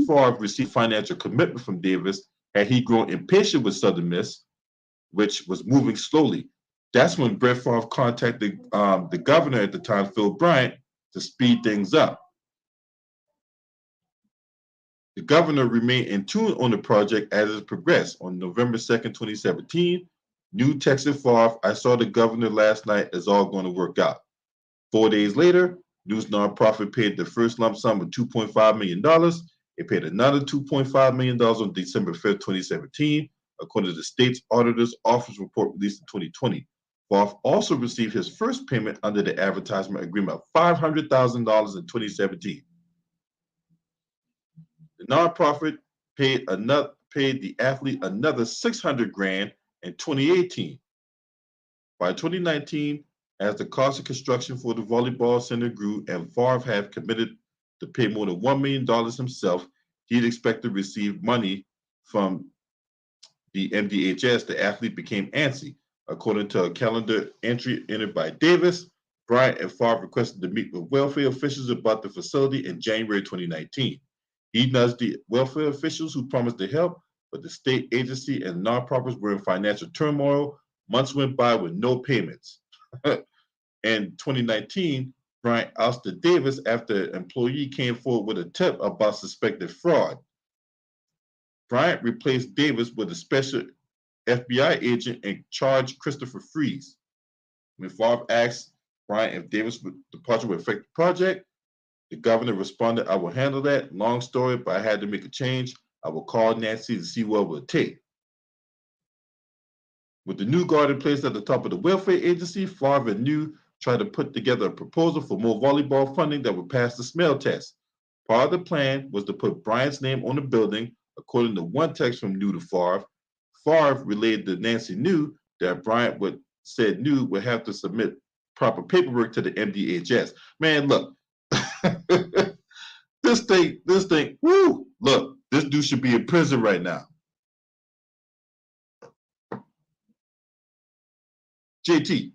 Favre received financial commitment from Davis had he grown impatient with Southern Miss, which was moving slowly. That's when Brett Favre contacted the governor at the time, Phil Bryant, to speed things up. The governor remained in tune on the project as it progressed. On November 2nd, 2017, New Texas Favre, I saw the governor last night, it's all going to work out. 4 days later, News nonprofit paid the first lump sum of $2.5 million. It paid another $2.5 million on December 5th, 2017, according to the state's auditor's office report released in 2020. Favre also received his first payment under the advertisement agreement of $500,000 in 2017. The nonprofit paid the athlete another $600,000 in 2018. By 2019, as the cost of construction for the volleyball center grew and Favre had committed to pay more than $1 million himself, he'd expect to receive money from the MDHS. The athlete became antsy. According to a calendar entry entered by Davis, Bryant and Favre requested to meet with welfare officials about the facility in January 2019. He nudged the welfare officials who promised to help, but the state agency and nonprofits were in financial turmoil. Months went by with no payments. In 2019, Bryant ousted Davis after an employee came forward with a tip about suspected fraud. Bryant replaced Davis with a special FBI agent and charged Christopher Freeze. When Favre asked Bryant if Davis' departure would affect the project, the governor responded, "I will handle that. Long story, but I had to make a change. I will call Nancy to see what it will take." With the new guard in place at the top of the welfare agency, Favre and New tried to put together a proposal for more volleyball funding that would pass the smell test. Part of the plan was to put Bryant's name on the building. According to one text from New to Favre, Favre relayed to Nancy New that Bryant said New would have to submit proper paperwork to the MDHS. Man, look, this thing, woo! Look, this dude should be in prison right now. JT.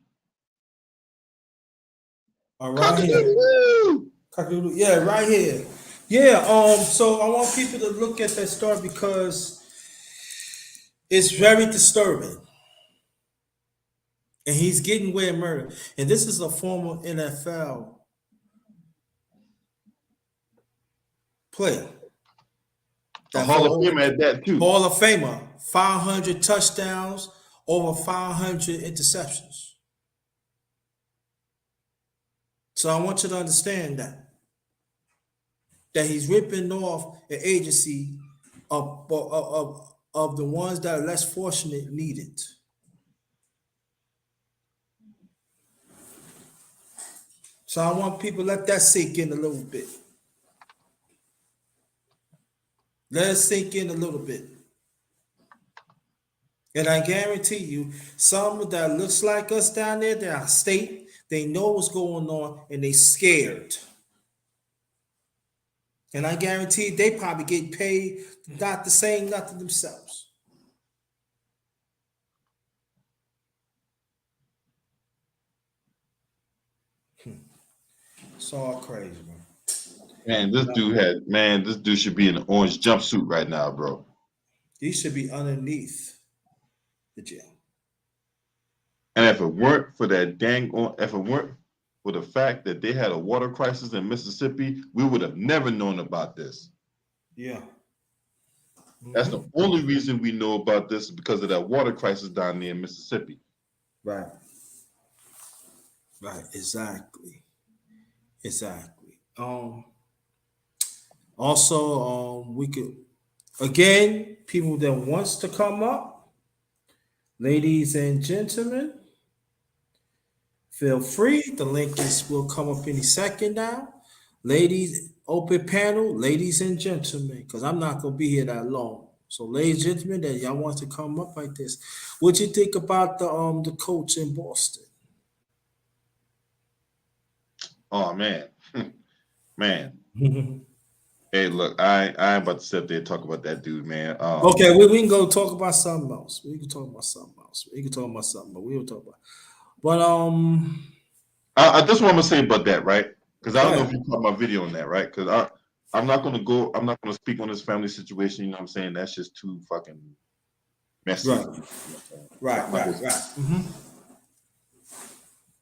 All right here. Yeah, right here. Yeah, so I want people to look at that story because it's very disturbing. And he's getting away with murder. And this is a former NFL player. A Hall of Famer at that too. Hall of Famer, 500 touchdowns, over 500 interceptions. So I want you to understand that he's ripping off an agency of the ones that are less fortunate needed. So I want people to let that sink in a little bit. Let it sink in a little bit. And I guarantee you, some that looks like us down there, they're out of state, they know what's going on, and they scared. And I guarantee they probably get paid not to say nothing themselves. It's all crazy, man. Man, this dude should be in an orange jumpsuit right now, bro. He should be underneath the jail. And if it weren't for for the fact that they had a water crisis in Mississippi, we would have never known about this. Yeah. That's the only reason we know about this, because of that water crisis down there in Mississippi. Right. Right. Exactly. Also, we could, again, people that wants to come up, ladies and gentlemen, feel free. The link will come up any second now. Ladies, open panel, ladies and gentlemen, because I'm not going to be here that long. So, ladies and gentlemen, that y'all want to come up like this. What you think about the coach in Boston? Oh, man. Man. Hey, look, I ain't about to sit there and talk about that dude, man. Okay, we can go talk about something else. We will talk about. But I just want to say about that, right? Because I don't know if you caught my video on that, right? Because I'm not gonna speak on this family situation, you know what I'm saying? That's just too fucking messy. Right. Mm-hmm.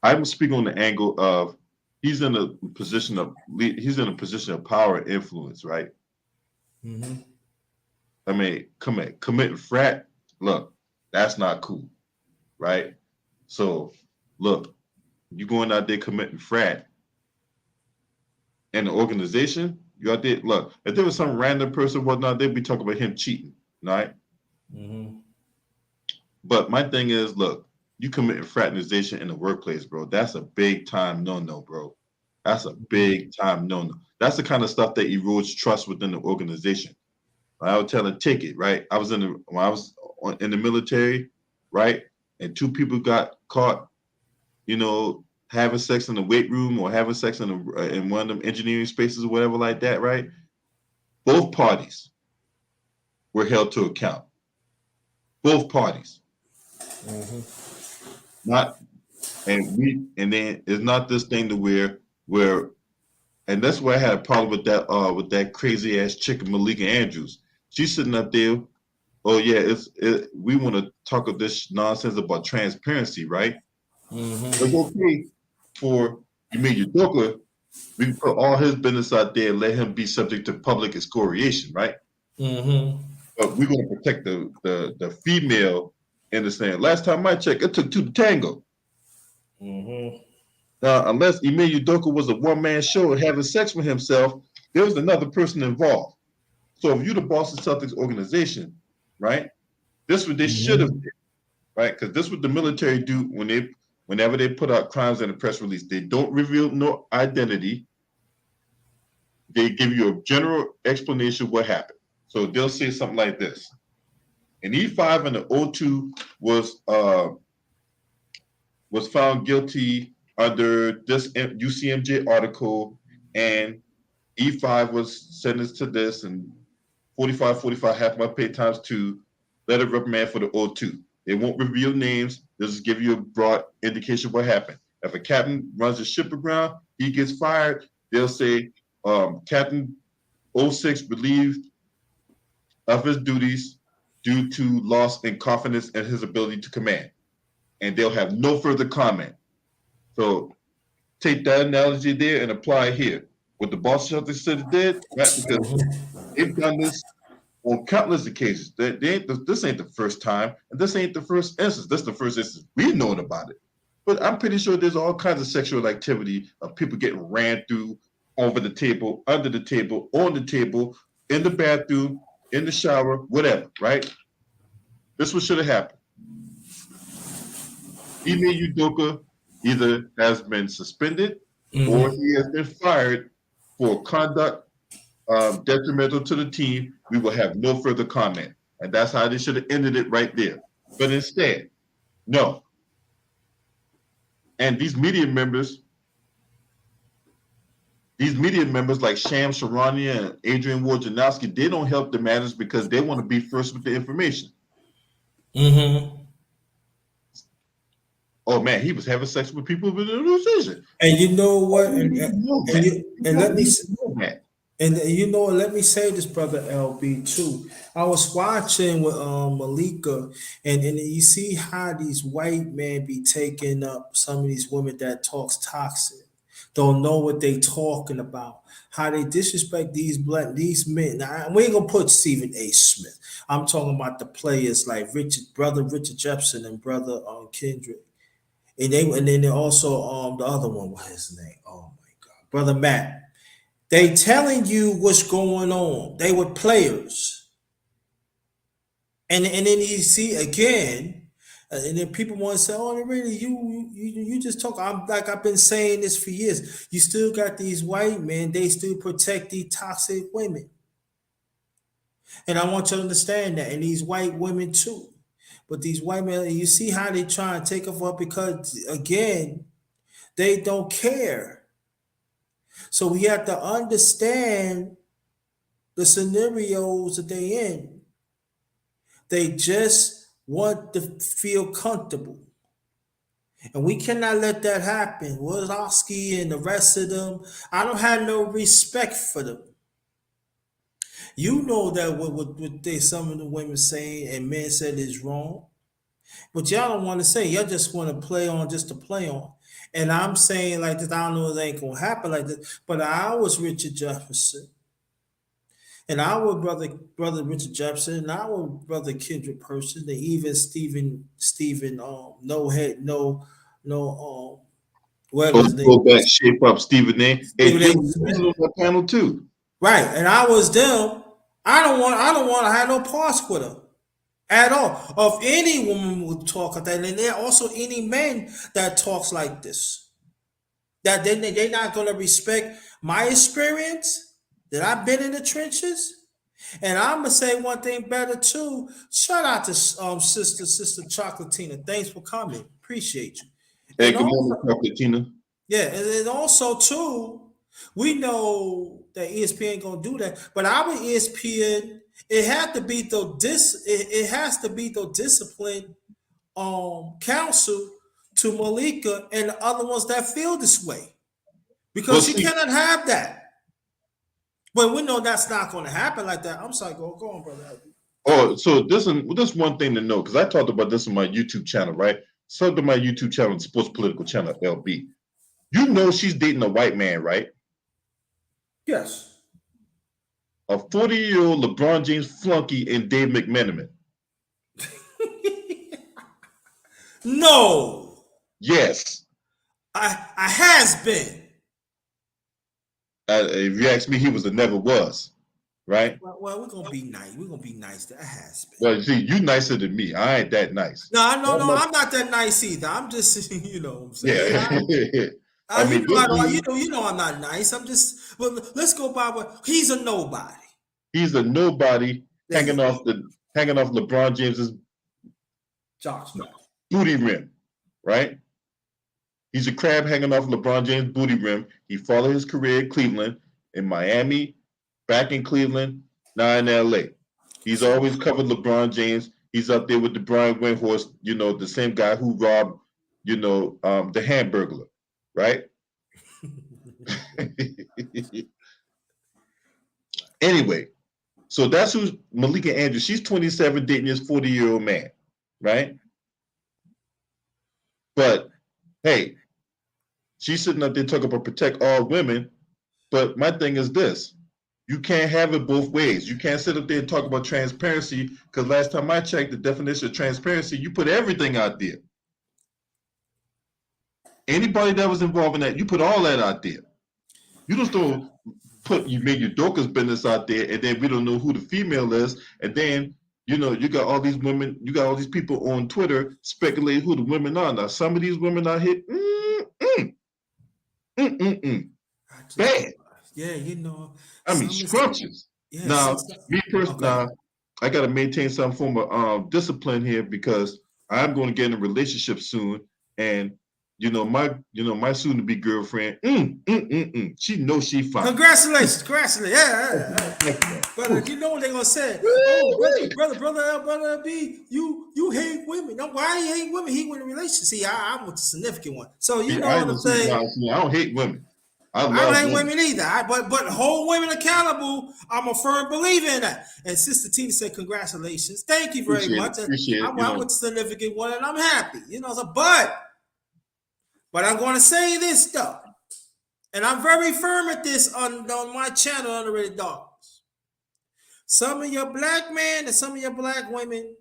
I'm speaking on the angle of he's in a position of power and influence, right? Mm-hmm. I mean, committing frat. Look, that's not cool, right? So, look, you going out there committing frat in the organization. You out there. Look, if there was some random person whatnot, they'd be talking about him cheating, right? Mm-hmm. But my thing is, look, you committing fraternization in the workplace, bro. That's a big time no, bro. That's a big time no. That's the kind of stuff that erodes trust within the organization. I would tell a ticket, right? When I was in the military, right? And two people got caught, having sex in the weight room or having sex in one of them engineering spaces or whatever like that, right? Both parties were held to account. Both parties. Mm-hmm. Not and then it's not this thing to where and that's why I had a problem with that crazy ass chick Malika Andrews. She's sitting up there. Oh yeah, we want to talk of this nonsense about transparency, right? It's Mm-hmm. okay for Emilio Doka. We can put all his business out there and let him be subject to public excoriation, right? Mm-hmm. But we're going to protect the female in the same. Last time I checked, it took two to tango. Mm-hmm. Now, unless Emilio Doka was a one-man show and having sex with himself, there was another person involved. So if you're the Boston Celtics organization, right? This is what they should have did, right? Because this is what the military do whenever they put out crimes in a press release. They don't reveal no identity. They give you a general explanation of what happened. So they'll say something like this. An E5 and the O2 was found guilty under this UCMJ article, and E5 was sentenced to this, and 45, half my pay times two, letter of reprimand for the O2. They won't reveal names. They'll just give you a broad indication of what happened. If a captain runs a ship aground, he gets fired. They'll say, Captain O6 relieved of his duties due to loss in confidence in his ability to command. And they'll have no further comment. So take that analogy there and apply it here. What the Boston Celtics should have did, right? Because they've done this on countless occasions. This ain't the first time, and this ain't the first instance. This is the first instance we've known about it. But I'm pretty sure there's all kinds of sexual activity of people getting ran through over the table, under the table, on the table, in the bathroom, in the shower, whatever, right? This is what should have happened. Ime Udoka either has been suspended or Mm-hmm. he has been fired for conduct detrimental to the team. We will have no further comment. And that's how they should have ended it right there. But instead, no. And these media members like Sham Sharania and Adrian Wojnarowski, they don't help the matters because they want to be first with the information. Mm-hmm. Oh man, he was having sex with people with an incision. And you know what? We And didn't know and that. you We and let me didn't know that. and you know what? Let me say this, brother LB too. I was watching with Malika, and you see how these white men be taking up some of these women that talks toxic, don't know what they talking about, how they disrespect these men. Now, we ain't gonna put Stephen A. Smith. I'm talking about the players like brother Richard Jefferson and brother Kendrick. And then also the other one, what his name? Oh my God, brother Matt. They telling you what's going on. They were players, and then you see again, and then people want to say, "Oh, really? You just talk." I'm like I've been saying this for years. You still got these white men. They still protect these toxic women, and I want you to understand that, and these white women too. But these white men, you see how they try and take off because again, they don't care. So we have to understand the scenarios that they in. They just want to feel comfortable. And we cannot let that happen. Wazowski and the rest of them, I don't have no respect for them. You know that some of the women saying and men said is wrong. But y'all don't want to say. Y'all just want to play on just to play on. And I'm saying like this, I don't know if it ain't gonna happen like this. But I was Richard Jefferson. And our brother Richard Jefferson, and our brother Kendrick Person, and even Stephen no head no whatever Oh, his name go back, was. shape up, Stephen A. Hey, Stephen A. Jim, you was Smith. on that panel too. Right. And I was them. I don't want to have no parts with her at all. Of any woman would talk like that, and there are also any men that talks like this. That they're not gonna respect my experience, that I've been in the trenches. And I'm gonna say one thing better too. Shout out to sister Chocolatina. Thanks for coming. Appreciate you. Hey, And good morning, also, Tina. yeah, and also too, we know that ESPN ain't gonna do that, but our ESPN, it had to be it has to be the discipline counsel to Malika and the other ones that feel this way. Well, Because you see, cannot have that. But we know that's not gonna happen like that. I'm sorry, go on, brother. oh, so this one thing to know, because I talked about this on my YouTube channel, right? So to my YouTube channel, the Sports Political Channel, LB. You know she's dating a white man, right? Yes. A 40-year-old LeBron James flunky and Dave McMenamin. No, Yes. I has been. If you ask me, he was a never was, right? Well, we're gonna be nice. We're gonna be nice. That has been. Well, see, you nicer than me. I ain't that nice. No, I'm not that nice either. I'm just, you know what I'm saying. Yeah. I You mean, know, this dude, you know, I'm not nice. I'm just. Well, let's go by what he's a nobody. he's a nobody There you go. hanging off LeBron James's Jockstrap. booty rim, right? He's a crab hanging off LeBron James' booty rim. He followed his career in Cleveland, in Miami, back in Cleveland, now in LA. He's always covered LeBron James. He's up there with the Brian Windhorst, you know, the same guy who robbed, you know, the Hamburglar, right? Anyway, so that's who's Malika Andrews. She's 27, dating this 40-year-old man, right? But hey, she's sitting up there talking about protect all women. But my thing is this: you can't have it both ways. You can't sit up there and talk about transparency, because last time I checked, the definition of transparency, you put everything out there. Anybody that was involved in that, you put all that out there. You just don't you made your Dorcas business out there, and then we don't know who the female is, and then you know you got all these women, you got all these people on Twitter speculating who the women are. Now some of these women out here, bad. Yeah, you know. I mean, scrumptious. Yeah, Now, me personally, okay. now I got to maintain some form of discipline here, because I'm going to get in a relationship soon, and my soon-to-be girlfriend, she knows she fine. Congratulations. Yeah. But you know what they're gonna say? Oh, brother B, you hate women. No, why do you hate women? He went in a relationship. See, I'm with the significant one. So you know what I'm saying? I don't hate women. I I don't love hate women. women either. But hold women accountable. I'm a firm believer in that. And Sister Tina said, congratulations. Thank you very much. Appreciate it. I'm with the significant one, and I'm happy. You know, so but I'm going to say this though, and I'm very firm at this on my channel, Underrated Darkness. Some of your black men and some of your black women,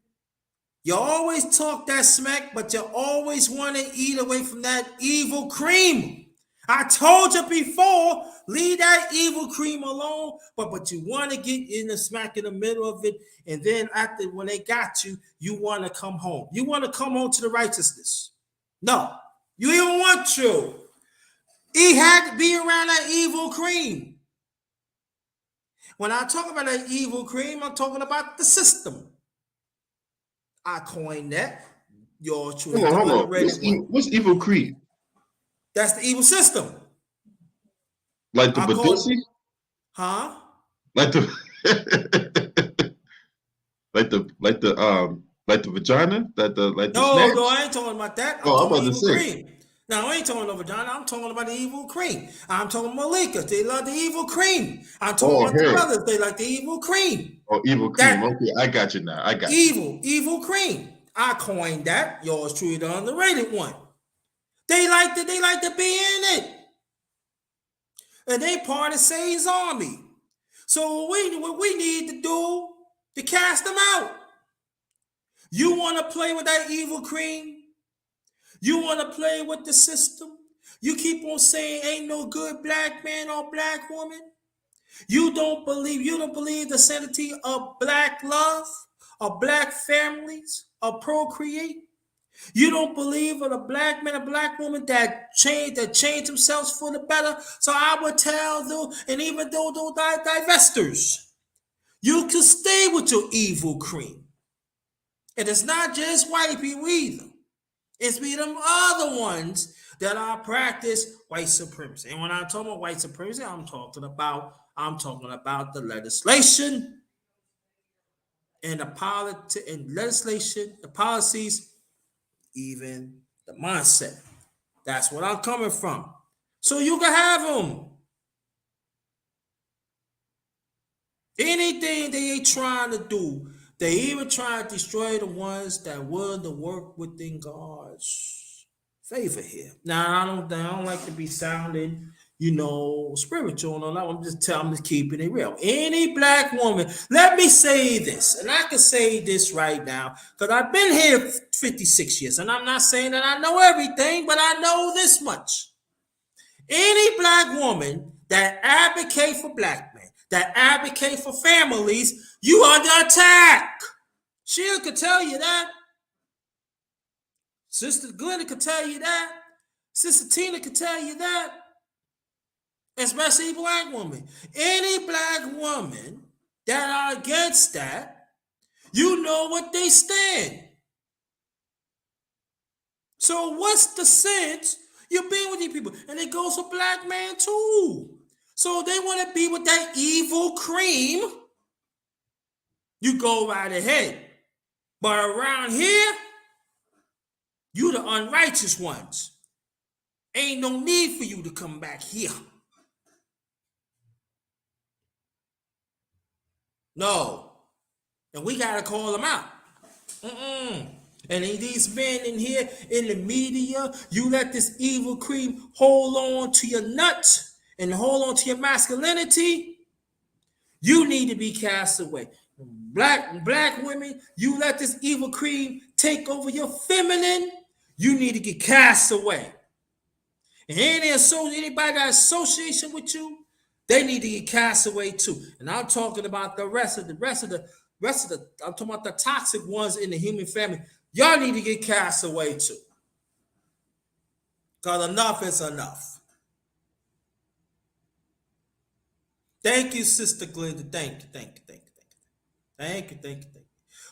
you always talk that smack, but you always want to eat away from that evil cream. I told you before, leave that evil cream alone, but you want to get in the smack in the middle of it, and then after when they got you, you want to come home. You want to come home to the righteousness. No, you don't want to. He had to be around that evil cream. When I talk about that evil cream, I'm talking about the system. I coined that. Yours truly, the Hold on. underrated one. What's evil creed? That's the evil system. Like the Badussi? Huh? Like the like the vagina? Like the snatch? No, I ain't talking about that. I'm Oh, I'm talking about to evil say. cream. No, I ain't talking about vagina. I'm talking about the evil cream. I'm talking Malika. They love the evil cream. I'm talking about the her. brothers. They like the evil cream. Oh, evil cream. Okay, I got you now. I got you. Evil cream. I coined that. Yours truly, the underrated one. They like to be in it. And they part of Say's army. So what we need to do to cast them out. You want to play with that evil cream? You want to play with the system? You keep on saying ain't no good black man or black woman. You don't believe the sanctity of black love, of black families, of procreate. You don't believe in a black man, a black woman that change themselves for the better. So I would tell them, and even though those divestors, you can stay with your evil cream. And it's not just white people either. It's be them other ones that are practice white supremacy. And when I talk about white supremacy, I'm talking about the legislation and the policies, even the mindset. That's what I'm coming from. So you can have them. Anything they ain't trying to do, they even try to destroy the ones that willing to work within God's favor here. Now I don't like to be sounding, spiritual and all that. I'm just keeping it real. Any black woman, let me say this, and I can say this right now, because I've been here 56 years, and I'm not saying that I know everything, but I know this much. Any black woman that advocate for black men, that advocate for families, you under attack. Sheila could tell you that. Sister Glenda could tell you that. Sister Tina could tell you that. Especially black women. Any black woman that are against that, you know what they stand. So what's the sense you being with these people? And it goes for black man too. So they want to be with that evil cream. You go right ahead. But around here, you the unrighteous ones. Ain't no need for you to come back here. No. And we got to call them out. And these men in here in the media, you let this evil cream hold on to your nuts and hold on to your masculinity. You need to be cast away. Black women, you let this evil cream take over your feminine, you need to get cast away. And anybody got association with you, they need to get cast away too. And I'm talking about the rest of the I'm talking about the toxic ones in the human family. Y'all need to get cast away too. Because enough is enough. Thank you, Sister Glenda. Thank you.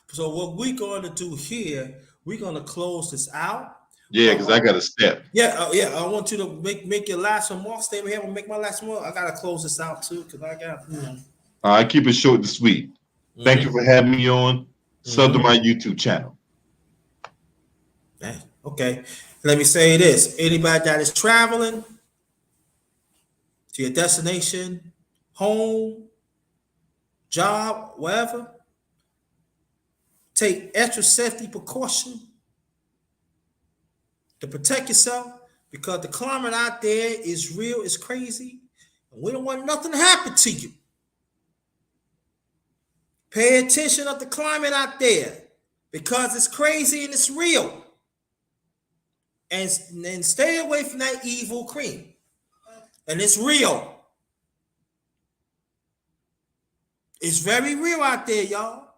So what we're going to do here, we're going to close this out. Yeah, because I got a step. Yeah. I want you to make your last remark. Stay here and make my last remark. I got to close this out too because I got. I keep it short and sweet. Thank you for having me on. Sub to my YouTube channel. Okay. Let me say this. Anybody that is traveling to your destination, home, job, wherever, take extra safety precaution to protect yourself because the climate out there is real, it's crazy, and we don't want nothing to happen to you. Pay attention of the climate out there because it's crazy and it's real. And stay away from that evil cream. And it's real. It's very real out there, y'all.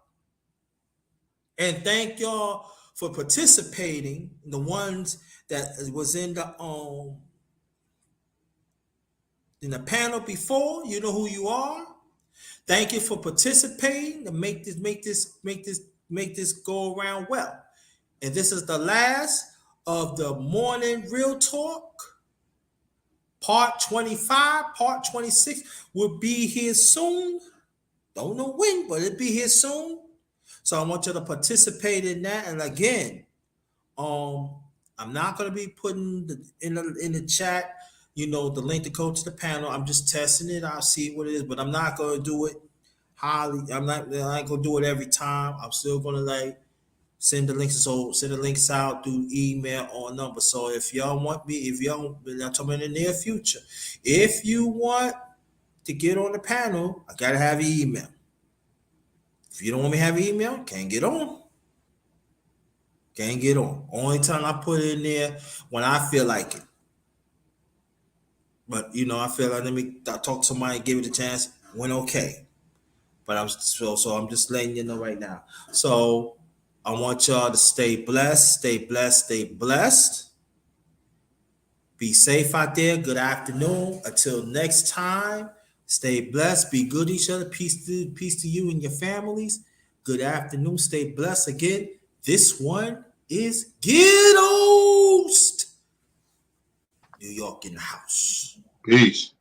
And thank y'all for participating. The ones that was in the panel before, you know who you are. Thank you for participating to make this go around well. And this is the last of the morning real talk. Part 25, part 26 will be here soon. Don't know when, but it'll be here soon. So I want you to participate in that. And again, I'm not going to be putting in the chat, the link to go to the panel. I'm just testing it. I'll see what it is, but I'm not going to do it highly. I ain't going to do it every time. I'm still going to send the links out through email or number. So if y'all want me, I'm talking in the near future, if you want to get on the panel, I gotta have your email. If you don't want me to have your email, can't get on. Can't get on. Only time I put it in there when I feel like it. But I feel like let me talk to somebody, give it a chance. Went okay. But I'm just letting you know right now. So I want y'all to stay blessed, stay blessed, stay blessed. Be safe out there. Good afternoon. Until next time, stay blessed. Be good to each other. Peace to you and your families. Good afternoon. Stay blessed again. This one is Ghettoast. New York in the house. Peace.